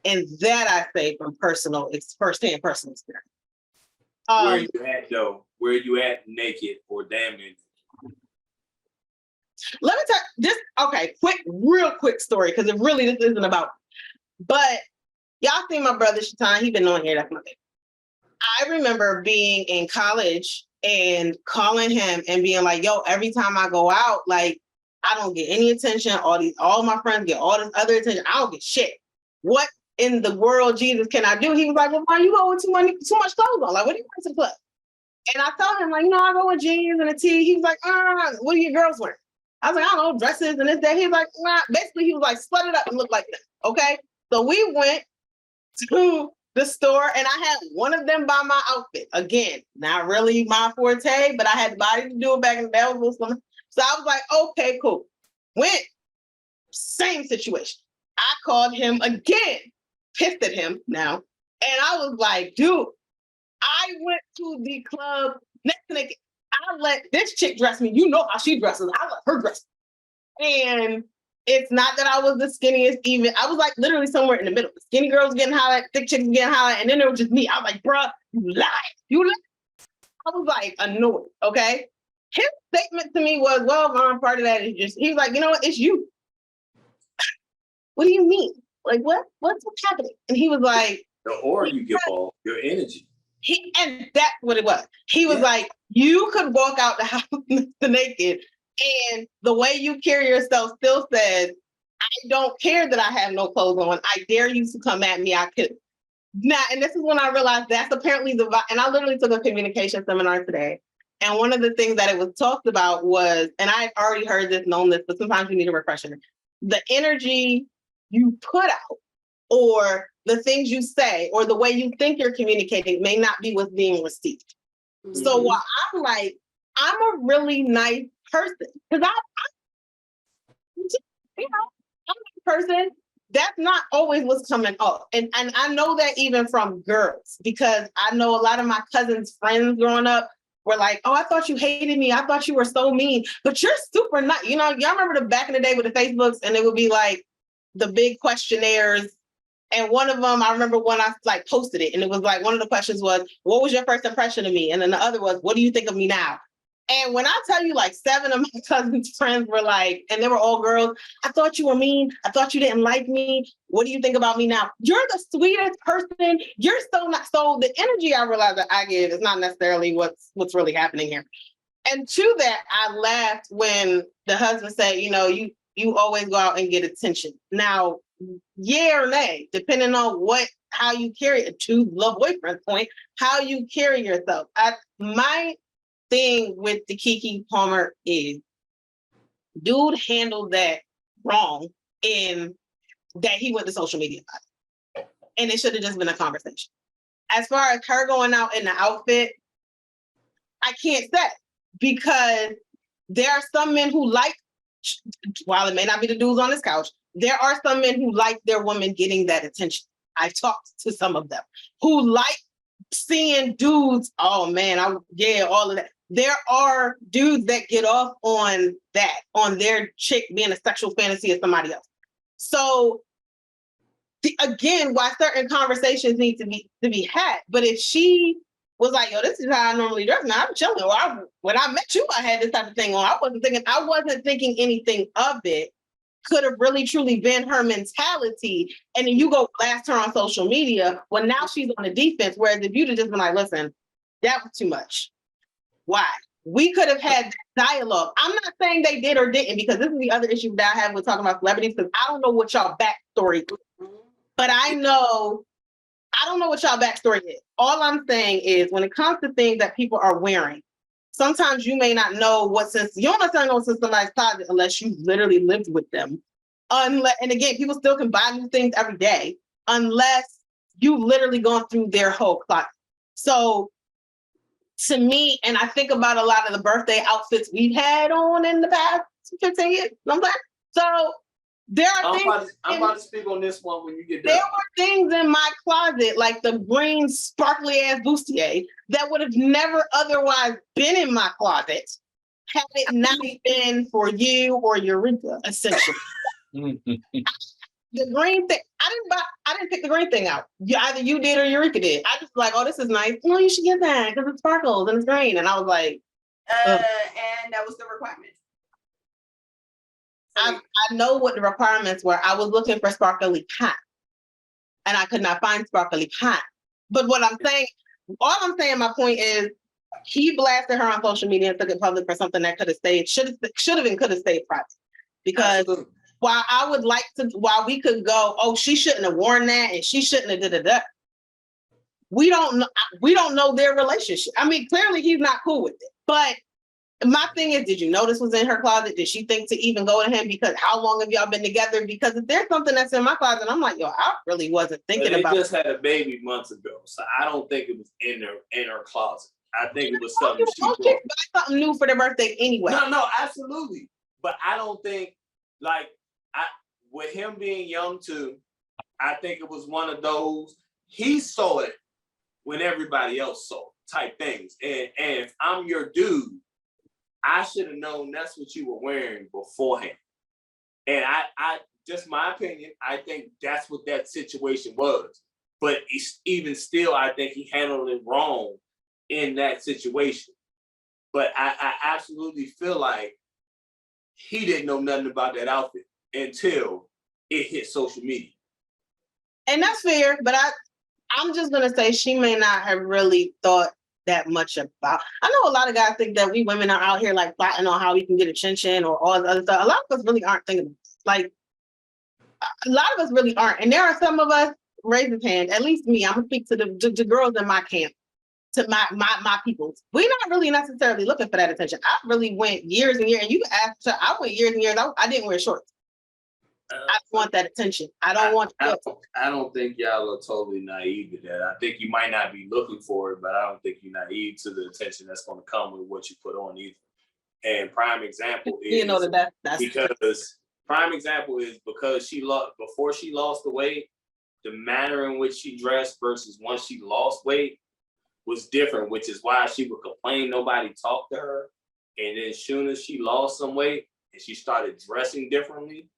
And that I say from firsthand personal experience. Where are you at though? Where are you at naked or damn naked? Let me tell this. Okay, real quick story, because it really this isn't about. But y'all seen my brother Shatan? He been on here. That's my baby. I remember being in college and calling him and being like, yo, every time I go out, like, I don't get any attention. All my friends get all this other attention. I don't get shit. What in the world, Jesus, can I do? He was like, well, why you go with too much clothes on? Like, what do you wear to the club? And I told him, like, I go with jeans and a tee. He was like, what do your girls wear? I was like, I don't know, dresses and this, that. He was like, nah. Basically, he was like, slut it up and look like that. Okay. So we went to the store and I had one of them buy my outfit. Again, not really my forte, but I had the body to do it back in the day. So I was like, okay, cool. Went, same situation. I called him again, pissed at him now. And I was like, dude, I went to the club next to naked. I let this chick dress me. You know how she dresses. I let her dress me. And it's not that I was the skinniest even. I was like literally somewhere in the middle. The skinny girls getting hollered, thick chicks getting hollered, and then there was just me. I was like, bruh, you lied. You lied. I was like annoyed, okay? His statement to me was, well, Mom, part of that is just, he was like, you know what, it's you. What do you mean? Like, what's happening? And he was like, The aura you give off, your energy. And that's what it was. He was like, you could walk out the house naked, and the way you carry yourself still says, I don't care that I have no clothes on. I dare you to come at me. I could. Now, and this is when I realized that's apparently the vibe. And I literally took a communication seminar today. And one of the things that it was talked about was, and I had already heard this, known this, but sometimes you need a refresher. The energy you put out, or the things you say, or the way you think you're communicating may not be what's being received. Mm-hmm. So while I'm like, I'm a really nice person, because I'm a person, that's not always what's coming up. And I know that even from girls, because I know a lot of my cousins' friends growing up were like, oh, I thought you hated me. I thought you were so mean, but you're super nice. Y'all remember the back in the day with the Facebooks, and it would be like the big questionnaires. And one of them, I remember when I like posted it, and it was like, one of the questions was, what was your first impression of me? And then the other was, what do you think of me now? And when I tell you, like 7 of my cousins' friends were like, and they were all girls, I thought you were mean. I thought you didn't like me. What do you think about me now? You're the sweetest person. You're so not. So the energy I realize that I give is not necessarily what's really happening here. And to that, I laughed when the husband said, you always go out and get attention. Now, yeah or nay, depending on how you carry it, to the boyfriend's point, how you carry yourself. My thing with the Keke Palmer is, dude handled that wrong in that he went to social media about it. And it should have just been a conversation. As far as her going out in the outfit, I can't say, because there are some men who like, while it may not be the dudes on this couch, there are some men who like their women getting that attention. I've talked to some of them who like seeing dudes, all of that. There are dudes that get off on that, on their chick being a sexual fantasy of somebody else. So again, why certain conversations need to be had. But if she was like, yo, this is how I normally dress, now I'm chilling. Or when I met you, I had this type of thing on. I wasn't thinking anything of it. Could have really truly been her mentality. And then you go blast her on social media. Well, now she's on the defense. Whereas if you'd have just been like, listen, that was too much. Why? We could have had dialogue. I'm not saying they did or didn't, because this is the other issue that I have with talking about celebrities, because I don't know what y'all backstory is. But I don't know what y'all backstory is. All I'm saying is, when it comes to things that people are wearing, sometimes you may not know you don't necessarily know what's in somebody's closet unless you literally lived with them. And again, people still can buy new things every day unless you literally gone through their whole closet. So to me, and I think about a lot of the birthday outfits we've had on in the past 15 years. So there are things. I'm about to speak on this one when you get done. There were things in my closet, like the green sparkly ass bustier, that would have never otherwise been in my closet had it not been for you or Eureka, essentially. The green thing, I didn't pick the green thing out. Either you did or Eureka did. I just like, oh, this is nice. No, you should get that because it sparkles and it's green. And I was like, and that was the requirement. I know what the requirements were. I was looking for sparkly pine, and I could not find sparkly pine. But what I'm saying, my point is, he blasted her on social media and took it public for something that could have stayed, should have and could have stayed private. Because Absolutely. while we could go, oh, she shouldn't have worn that and she shouldn't have da-da-da. We don't know their relationship. I mean, clearly he's not cool with it. But my thing is, did you know this was in her closet? Did she think to even go to him? Because how long have y'all been together? Because if there's something that's in my closet, I'm like, yo, I really wasn't thinking about it. They just had a baby months ago. So I don't think it was in her closet. I think it was something she brought. But something new for their birthday anyway. No, absolutely. But I don't think, like, with him being young too, I think it was one of those, he saw it when everybody else saw it type things. And if I'm your dude, I should have known that's what you were wearing beforehand. And I just my opinion, I think that's what that situation was. But even still, I think he handled it wrong in that situation. But I absolutely feel like he didn't know nothing about that outfit until it hit social media. And that's fair, but I'm just gonna say she may not have really thought that much about. I know a lot of guys think that we women are out here like plotting on how we can get a chin or all the other stuff. A lot of us really aren't thinking like a lot of us really aren't. And there are some of us, raise his hand, at least me, I'm gonna speak to the girls in my camp, to my people. We're not really necessarily looking for that attention. I really went years and years, and you can ask her, I went years and years, I didn't wear shorts. I want that attention. I don't think y'all are totally naive to that. I think you might not be looking for it, but I don't think you're naive to the attention that's going to come with what you put on either. And prime example is because she lost before she lost the weight, the manner in which she dressed versus once she lost weight was different, which is why she would complain nobody talked to her. And then as soon as she lost some weight and she started dressing differently,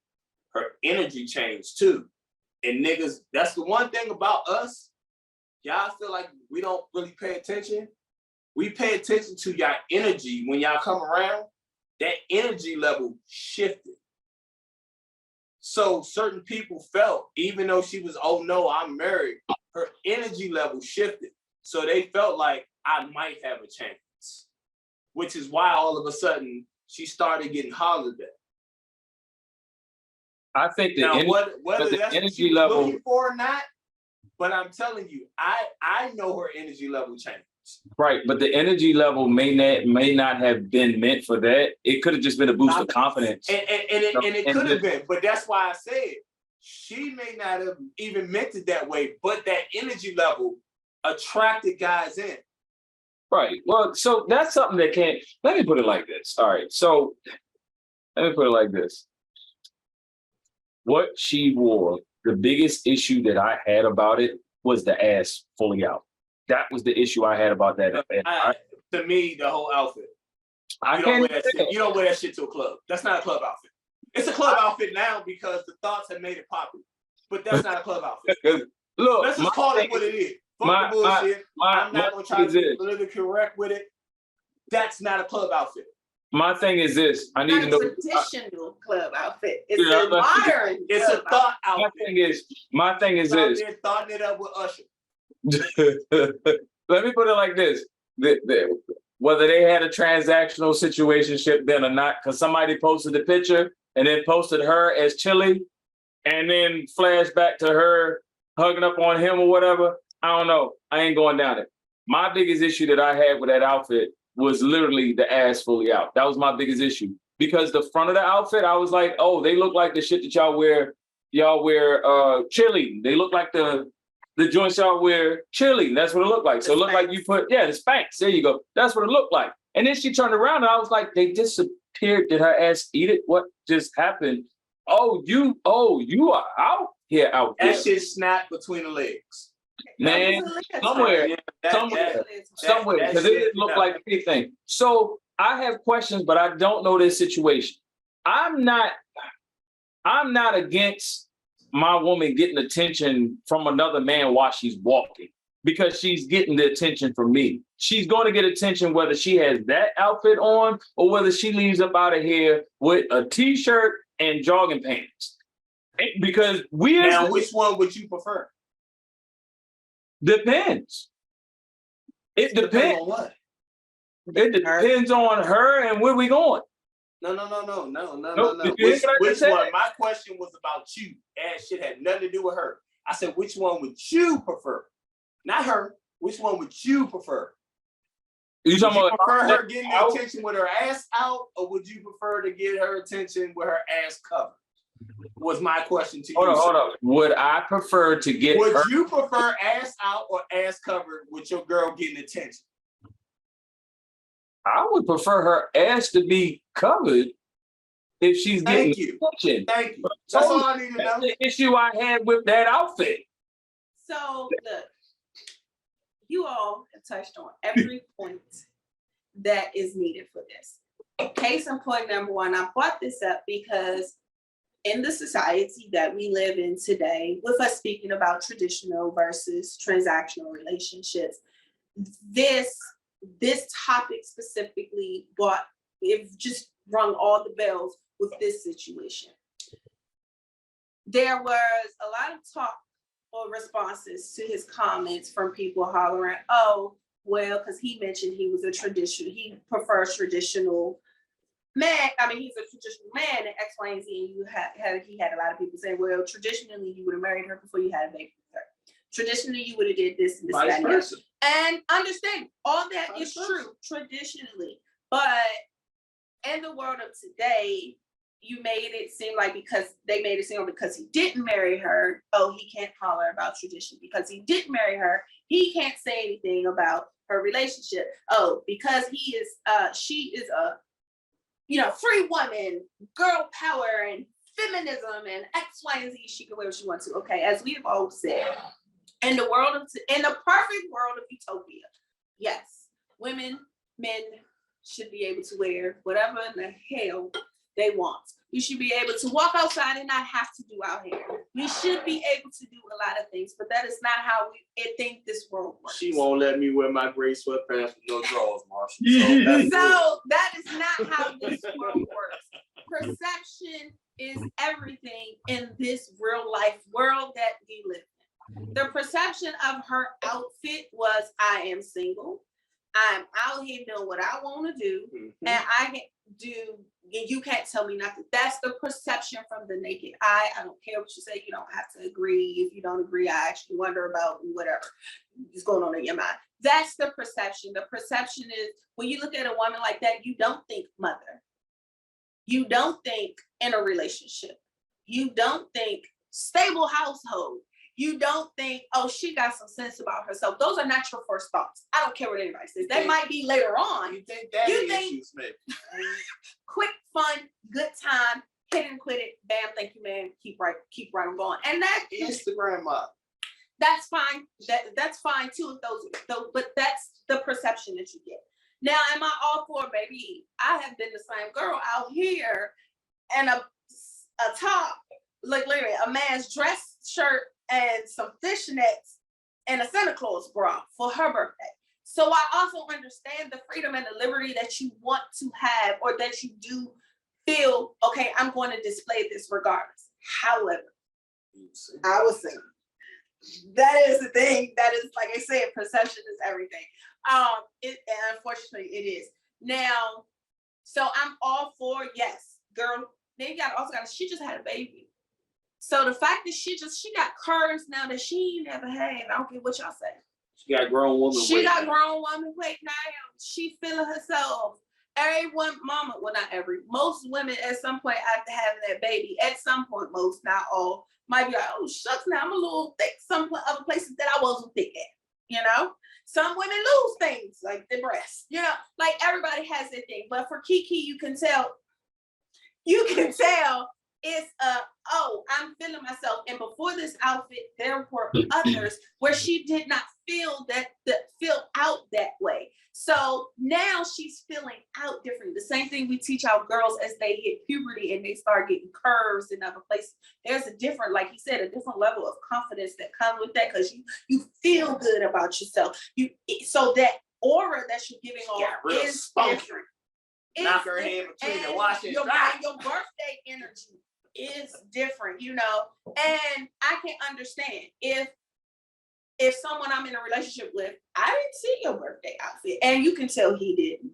her energy changed too. And niggas, that's the one thing about us. Y'all feel like we don't really pay attention. We pay attention to y'all energy when y'all come around. That energy level shifted. So certain people felt, even though she was, oh no, I'm married, her energy level shifted. So they felt like I might have a chance, which is why all of a sudden she started getting hollered at. I think whether that's energy what she was level looking for or not, but I'm telling you, I know her energy level changed. Right, but the energy level may not have been meant for that. It could have just been a boost of confidence. And it could have been, but that's why I said she may not have even meant it that way, but that energy level attracted guys in. Right. Well, so that's something that can't. Let me put it like this. All right. So let me put it like this. What she wore, the biggest issue that I had about it was the ass fully out. That was the issue I had about that. To me, the whole outfit. You don't wear that shit to a club. That's not a club outfit. It's a club outfit now because the thoughts have made it popular. But that's not a club outfit. Look, let's just call it what it is. Fuck the bullshit. I'm not going to try to be politically correct with it. That's not a club outfit. My thing is this. I need to know. Traditional club outfit. It's a modern. It's a thought outfit. My thing is this. They're thoughting it up with Usher. Let me put it like this. Whether they had a transactional situationship then or not, because somebody posted the picture and then posted her as Chili and then flashed back to her hugging up on him or whatever. I don't know. I ain't going down it. My biggest issue that I had with that outfit was literally the ass fully out. That was my biggest issue. Because the front of the outfit, I was like, oh, they look like the shit that y'all wear Chili. They look like the joints y'all wear Chili. That's what it looked like. So it looked like you put, the Spanx. There you go. That's what it looked like. And then she turned around and I was like, they disappeared. Did her ass eat it? What just happened? Oh, you are out here out there. That shit snapped between the legs. Man, somewhere, because it didn't look like anything. So I have questions, but I don't know this situation. I'm not against my woman getting attention from another man while she's walking because she's getting the attention from me. She's going to get attention whether she has that outfit on or whether she leaves up out of here with a t-shirt and jogging pants. Because which one would you prefer? Depends. It depends. On what? It depends on her and where we going. No. Nope. You hear what I Which just said? one? My question was about you. And shit had nothing to do with her. I said, which one would you prefer? Not her. Which one would you prefer? You Would talking you about prefer her getting the out? attention with her ass out, or would you prefer to get her attention with her ass covered? Was my question to you. Hold on. Would I prefer to get Would her? you prefer ass out or ass covered with your girl getting attention? I would prefer her ass to be covered if she's getting Thank you. attention. Thank you. That's all I need to That's know. the issue I had with that outfit. So look, you all have touched on every point that is needed for this. Case in point number one, I brought this up because in the society that we live in today, with us speaking about traditional versus transactional relationships, this topic specifically just rung all the bells with this situation. There was a lot of talk or responses to his comments from people hollering, oh, well, because he mentioned he prefers traditional man. I mean, he's a traditional man and X, Y, and Z. And he had a lot of people saying, well, traditionally you would have married her before you had a baby with her. Traditionally, you would have did this and this, that, and the other. And understand, all that is true traditionally. But in the world of today, you made it seem like because he didn't marry her, oh, he can't holler about tradition. Because he didn't marry her, he can't say anything about her relationship. Oh, because she is a free woman, girl power and feminism and X, Y, and Z, she can wear what she wants to. Okay, as we have all said, in the perfect world of utopia, yes, women, men should be able to wear whatever in the hell they want. You should be able to walk outside and not have to do our hair. We should be able to do a lot of things, but that is not how we think this world works. She won't let me wear my gray sweatpants with no drawers, Marshall. So that is not how this world works. Perception is everything in this real life world that we live in. The perception of her outfit was, I am single. I'm out here doing what I want to do, and I can do. You can't tell me nothing. That's the perception from the naked eye. I don't care what you say. You don't have to agree. If you don't agree, I actually wonder about whatever is going on in your mind. That's the perception. The perception is when you look at a woman like that, you don't think mother. You don't think in a relationship. You don't think stable household. You don't think, oh, she got some sense about herself. Those are not your first thoughts. I don't care what anybody says. They might be later on. You think that issues, maybe. Quick, fun, good time, hit and quit it. Bam, thank you, man. Keep right on going. And that Instagram up. That's fine. That's fine too. But that's the perception that you get. Now, am I all for baby? I have been the same girl out here and a top, like literally a man's dress shirt and some fishnets and a Santa Claus bra for her birthday. So I also understand the freedom and the liberty that you want to have, or that you do feel, okay, I'm going to display this regardless. However, I was saying, that is the thing. That is, like I said, perception is everything. And unfortunately it is. Now, so I'm all for, yes, girl, then you she just had a baby. So the fact that she got curves now that she never had, I don't care what y'all say. She got grown woman weight now. She feeling herself. Most women at some point after having that baby, at some point, most, not all, might be like, oh shucks, now I'm a little thick. Some other places that I wasn't thick at, Some women lose things like the breast, like everybody has their thing. But for Keke, you can tell it's I'm feeling myself. And before this outfit, there were others where she did not feel out that way. So now she's feeling out differently. The same thing we teach our girls as they hit puberty and they start getting curves in other places. There's a different, like he said, a different level of confidence that comes with that, because you feel good about yourself. So that aura that you're giving off is different. Knock her head between the wash and dry. Your birthday energy is different, And I can understand if if someone I'm in a relationship with, I didn't see your birthday outfit. And you can tell he didn't.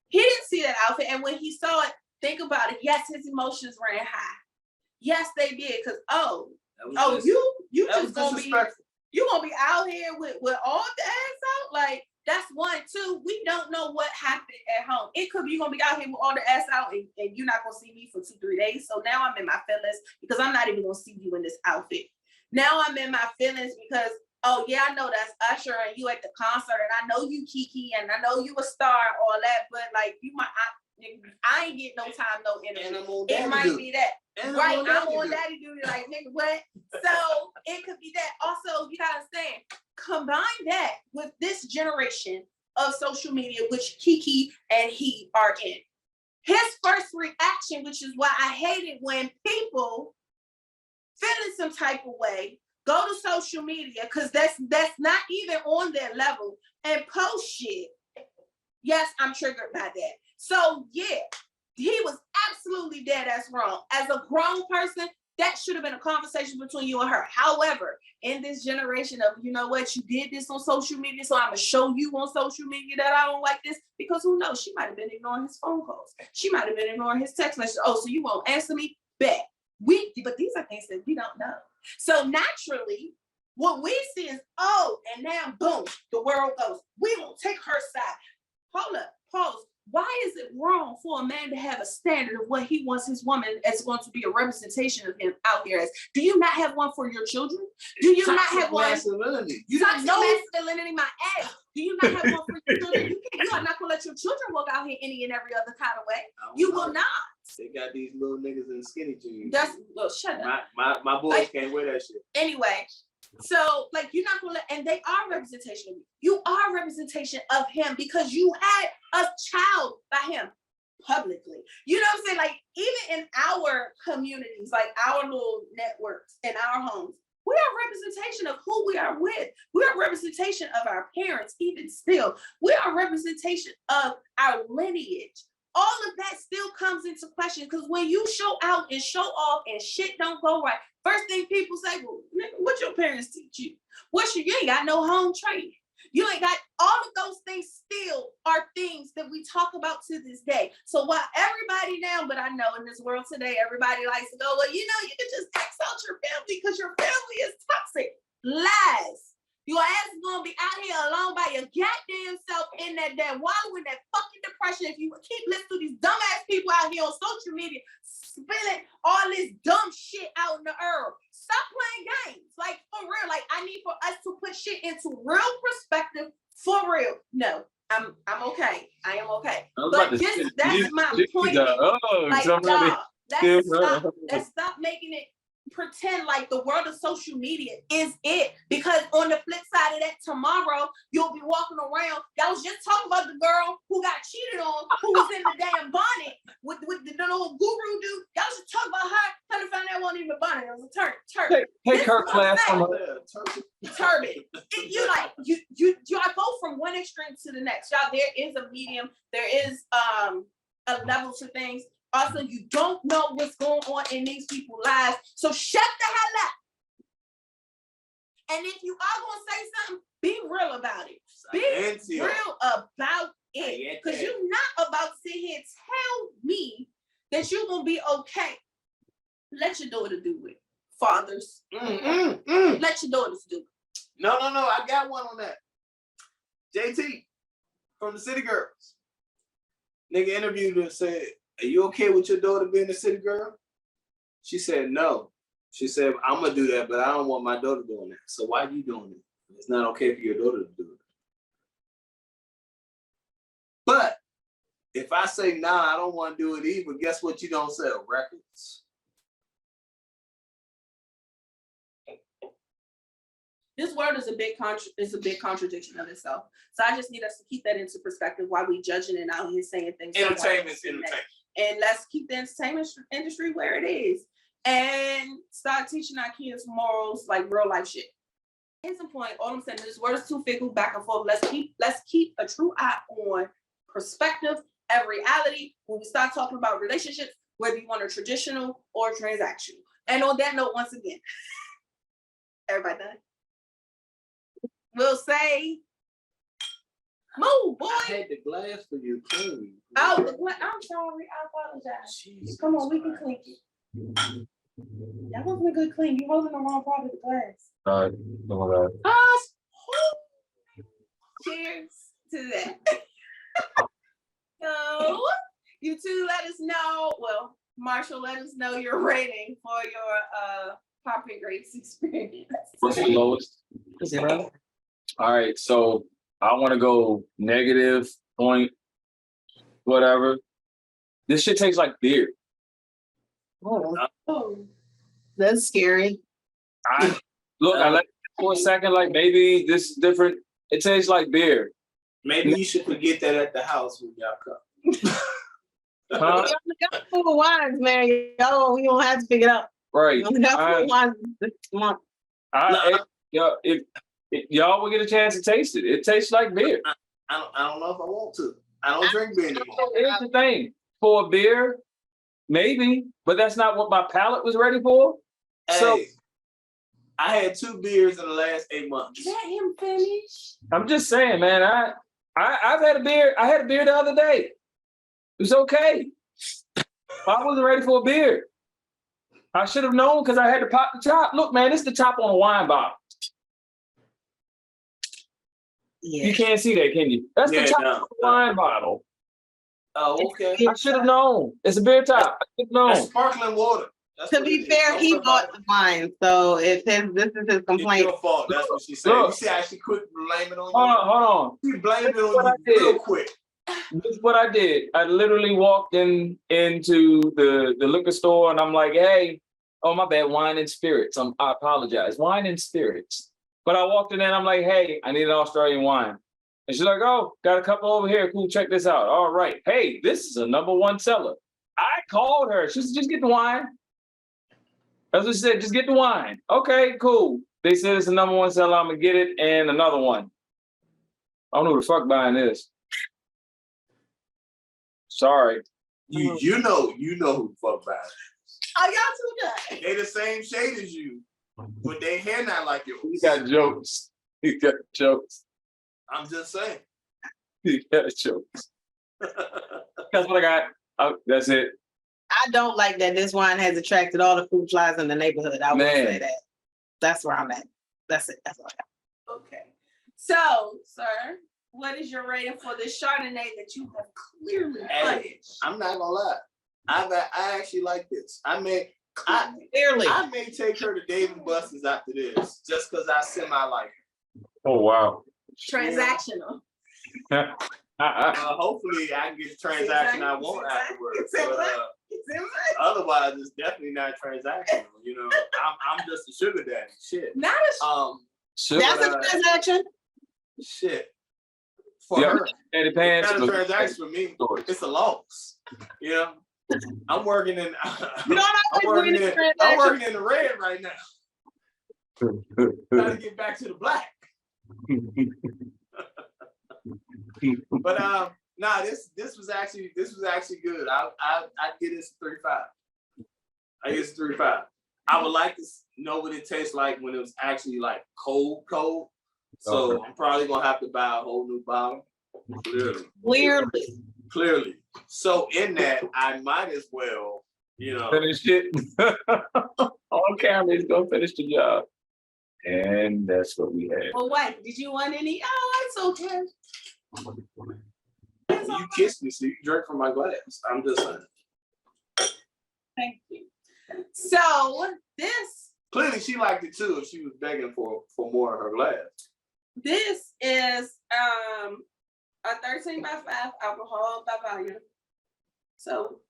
He didn't see that outfit. And when he saw it, think about it. Yes, his emotions ran high. Yes, they did. Cause you just gonna be out here with all the ass out. Like that's 1, 2. We don't know what happened at home. It could be you gonna be out here with all the ass out and you're not gonna see me for 2-3 days. So now I'm in my feelings because I'm not even gonna see you in this outfit. Now I'm in my feelings because oh yeah, I know that's Usher and you at the concert and I know you Keke and I know you a star, all that, but like you might I ain't getting no time, no interview. It might be that. Right, I'm on daddy duty, like nigga, what? So it could be that. Also, you gotta understand, combine that with this generation of social media, which Keke and he are in. His first reaction, which is why I hate it when people feeling some type of way, go to social media, because that's not even on their level, and post shit. Yes, I'm triggered by that. So yeah, he was absolutely dead ass wrong. As a grown person, that should have been a conversation between you and her. However, in this generation of, you know what, you did this on social media, so I'm gonna show you on social media that I don't like this, because who knows, she might have been ignoring his phone calls. She might have been ignoring his text messages. Oh, so you won't answer me? Bet. But these are things that we don't know. So naturally, what we see is, oh, and now boom, the world goes, we will take her side. Hold up, pause. Why is it wrong for a man to have a standard of what he wants his woman as going to be a representation of him out here as? Do you not have one for your children? Do you not have one? Masculinity. You got no masculinity, my ass. Do you not have one for your children? You are not gonna let your children walk out here any and every other kind of way. You will not. They got these little niggas in skinny jeans. That's well, shut up. My boys like, can't wear that shit. Anyway, so like you're not gonna let, and they are representation of you. You are representation of him because you had a child by him publicly. You know what I'm saying? Like even in our communities, like our little networks in our homes, we are representation of who we are with. We are representation of our parents, even still. We are representation of our lineage. All of that still comes into question because when you show out and show off and shit don't go right, first thing people say, well, nigga, what your parents teach you? You ain't got no home training. You ain't got all of those things still are things that we talk about to this day. So while everybody now, but I know in this world today, everybody likes to go, well, you know, you can just X out your family because your family is toxic. Lies. Your ass is gonna be out here alone by your goddamn self in that damn wallow in that fucking depression. If you keep listening to these dumbass people out here on social media spilling all this dumb shit out in the earth, stop playing games. Like for real, like I need for us to put shit into real perspective for real. No, I'm okay. I am okay. But that's my point. Like, dog, let's stop making it pretend like the world of social media is it, because on the flip side of that, tomorrow you'll be walking around. Y'all was just talking about the girl who got cheated on, who was in the damn bonnet with the little guru dude. Y'all was just talking about her. Trying to find out it wasn't even a bonnet, it was a turban. Take her class from turban. You I go from one extreme to the next. Y'all, there is a medium, there is a level to things. Also, you don't know what's going on in these people's lives, so shut the hell up. And if you are gonna say something, be real about it. Be real about it, because you're not about to sit here and tell me that you're gonna be okay. Let your daughter do it, fathers. Let your daughters do it. No, I got one on that. JT from the City Girls. Nigga interviewed her and said, are you okay with your daughter being a city girl? She said, no. She said, I'm going to do that, but I don't want my daughter doing that. So why are you doing it? It's not okay for your daughter to do it. But if I say, nah, I don't want to do it either, guess what? You don't sell records. This world is a big contradiction of itself. So I just need us to keep that into perspective while we judging and out here saying things. Entertainment. And let's keep the entertainment industry where it is and start teaching our kids morals, like real life shit. Here's the point. All I'm saying is this world is too fickle, back and forth. Let's keep a true eye on perspective and reality when we start talking about relationships, whether you want a traditional or transactional. And on that note, once again, everybody done? will say, move, boy. I had the glass for you clean. Oh, I'm sorry. I apologize. Jesus Come on, we can Christ. clink it. That wasn't a good clean. You're holding the wrong part of the glass. Oh my God. Cheers to that. So, you two let us know. Well, Marshall, let us know your rating for your popping grapes experience. What's the lowest? 0. All right, so I want to go negative point, whatever. This shit tastes like beer. Oh. That's scary. I let it for a second, like maybe this is different. It tastes like beer. Maybe you should forget that at the house when y'all come. Huh? We only got 4 wines, man. Yo, we don't have to pick it up. Right. We only got 4 wines this month. If y'all will get a chance to taste it, it tastes like beer. I don't know if I want to. I don't drink beer anymore. Here's the thing: for a beer, maybe, but that's not what my palate was ready for. So Hey, I had 2 beers in the last 8 months. Let him finish. I'm just saying, man. I've had a beer. I had a beer the other day. It was okay. I wasn't ready for a beer. I should have known because I had to pop the top. Look, man, it's the top on a wine bottle. Yeah. You can't see that, can you? That's the top of the wine bottle. Oh, okay. I should have known. It's a beer top. I should have That's known. sparkling water. That's To what be it is. fair, Don't he worry about bought it. the wine, so if this is his It's complaint, your fault. That's what she said. Look. You see how she quit blaming on Hold you? on, hold on. She blamed it This is what on I you did. real quick. This is what I did. I literally walked into the liquor store and I'm like, hey, oh my bad, wine and spirits. I apologize. Wine and spirits. But I walked in there and I'm like, hey, I need an Australian wine. And she's like, oh, got a couple over here. Cool, check this out. All right. Hey, this is a #1 seller. I called her. She said, just get the wine. That's what she said, just get the wine. Okay, cool. They said it's a #1 seller. I'm gonna get it and another one. I don't know who the fuck buying this. Sorry. You know who the fuck about it. Oh, y'all too done. They the same shade as you, but they hair not like yours. He got jokes. He got jokes. I'm just saying. He got jokes. That's what I got. That's it. I don't like that this wine has attracted all the fruit flies in the neighborhood. I would Man. say that. That's where I'm at. That's it. That's all I got. Okay. So, sir, what is your rating for this Chardonnay that you have clearly Hey, punished? I'm not gonna lie. I actually like this. I may take her to Dave and Buster's after this, just because I semi like her. Oh wow. Transactional. Hopefully I can get the transaction I want afterwards. But, otherwise, it's definitely not transactional. You know, I'm just a sugar daddy. Shit. Not a That's a transaction. Shit. For Yeah, her, and it it's pants. not a transaction for me. It's a loss. You know, I'm working in. You don't I'm always working win the in. I'm transaction. working in the red right now. Trying to get back to the black. But nah, this was actually good. I'd get this 3.5. I guess 3.5. I would like to know what it tastes like when it was actually like cold. So Okay. I'm probably gonna have to buy a whole new bottle. Clearly. So in that, I might as well, you know. Finish it. On camera, he's gonna finish the job. And that's what we had. Well, wait, did you want any? Oh, it's okay. You kissed me, so you drink from my glass. I'm just saying. Thank you. So this Clearly, she liked it too. If she was begging for more of her glass. this is a 13 by 5 alcohol by volume. So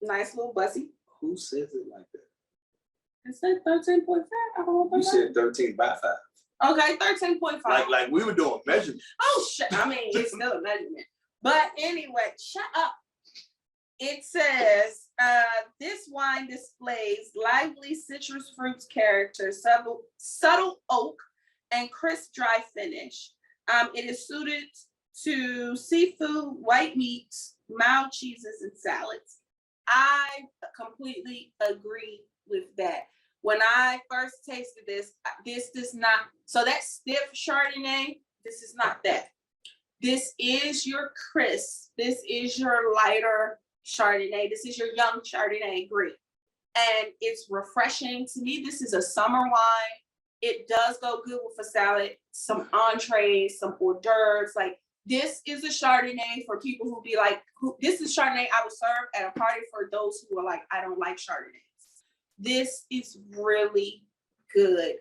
nice little bussy. Who says it like that? It said 13.5 alcohol by You volume. said 13 by 5. Okay, 13.5. Like we were doing measurements. Oh shit! I mean, it's still a measurement. But anyway, shut up. It says, this wine displays lively citrus fruits character, subtle oak, and crisp dry finish. It is suited to seafood, white meats, mild cheeses, and salads. I completely agree with that. When I first tasted this does not, so that stiff Chardonnay, this is not that. This is your crisp, this is your lighter Chardonnay, this is your young Chardonnay green. And it's refreshing. To me, this is a summer wine. It does go good with a salad, some entrees, some hors d'oeuvres. Like, this is a Chardonnay for people who be like, this is Chardonnay I would serve at a party for those who are like, I don't like Chardonnays. This is really good.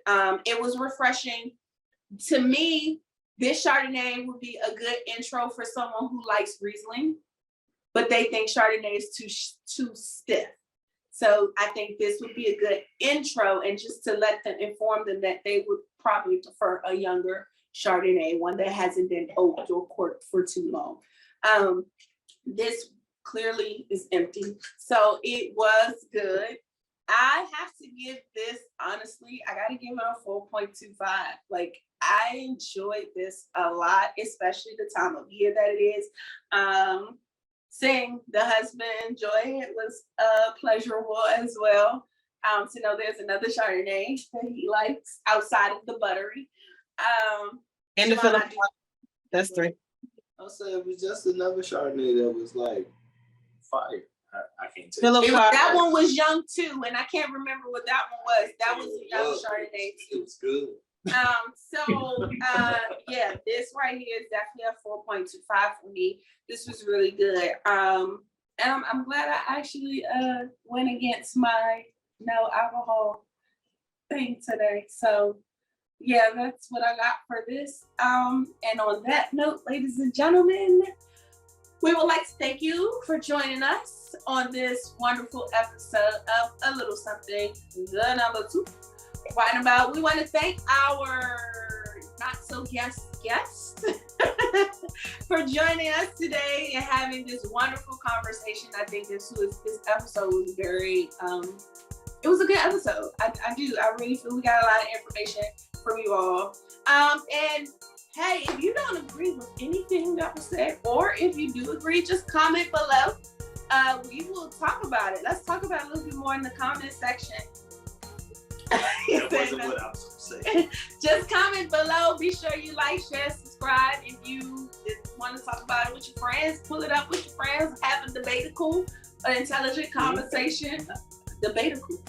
It was refreshing. To me, this Chardonnay would be a good intro for someone who likes Riesling, but they think Chardonnay is too stiff. So I think this would be a good intro, and just to let them, inform them that they would probably prefer a younger Chardonnay, one that hasn't been oaked or corked for too long. This clearly is empty, so it was good. I have to give this, honestly, I gotta give it a 4.25. Like, I enjoyed this a lot, especially the time of year that it is. Seeing the husband enjoy it was pleasurable as well. To know there's another Chardonnay that he likes outside of the buttery. And the Philip, that's 3. Also, it was just another Chardonnay that was like fire. I can't tell. Philip, That one was young too, and I can't remember what that one was. That was a young Chardonnay It too. was good. Yeah, this right here is definitely a 4.25 for me. This was really good. And I'm glad I actually went against my no alcohol thing today. So yeah, that's what I got for this. And on that note, ladies and gentlemen, we would like to thank you for joining us on this wonderful episode of A Little Something, the number 2. Right about, we want to thank our not so guest for joining us today and having this wonderful conversation. I think this episode was very it was a good episode. I really feel we got a lot of information from you all. And hey, if you don't agree with anything that was said, or if you do agree, just comment below. We will talk about it. Let's talk about it a little bit more in the comment section. That wasn't what I was gonna say. Just comment below. Be sure you like, share, subscribe. If you want to talk about it with your friends, pull it up with your friends. Have a debate-a-cool, an intelligent conversation. Debate-a-cool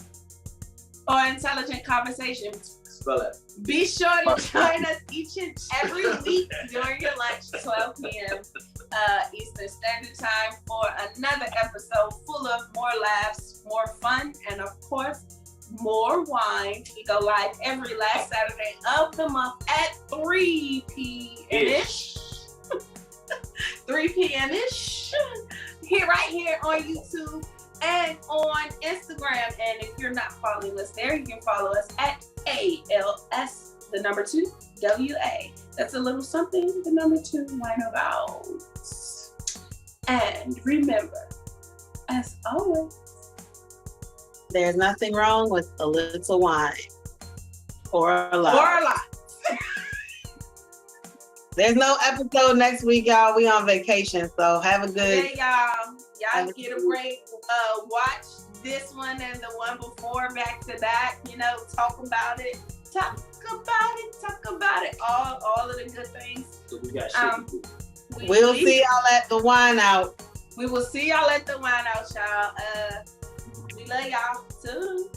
or intelligent conversation. Spell it. Be sure to join us each and every week during your lunch, 12 p.m. Eastern Standard Time, for another episode full of more laughs, more fun, and of course, more wine. We go live every last Saturday of the month at 3 p.m.-ish. 3 p.m.-ish. Right here on YouTube and on Instagram. And if you're not following us there, you can follow us at ALS, the number 2, WA. That's a little something, the number 2, wine about. And remember, as always, there's nothing wrong with a little wine or a lot. or a lot. There's no episode next week, y'all. We on vacation, so have a good. Yeah, y'all get a break. Watch this one and the one before back to back. You know, talk about it. All of the good things. So we got shit to do. We'll see y'all at the wine out. We will see y'all at the wine out, y'all. We love y'all too.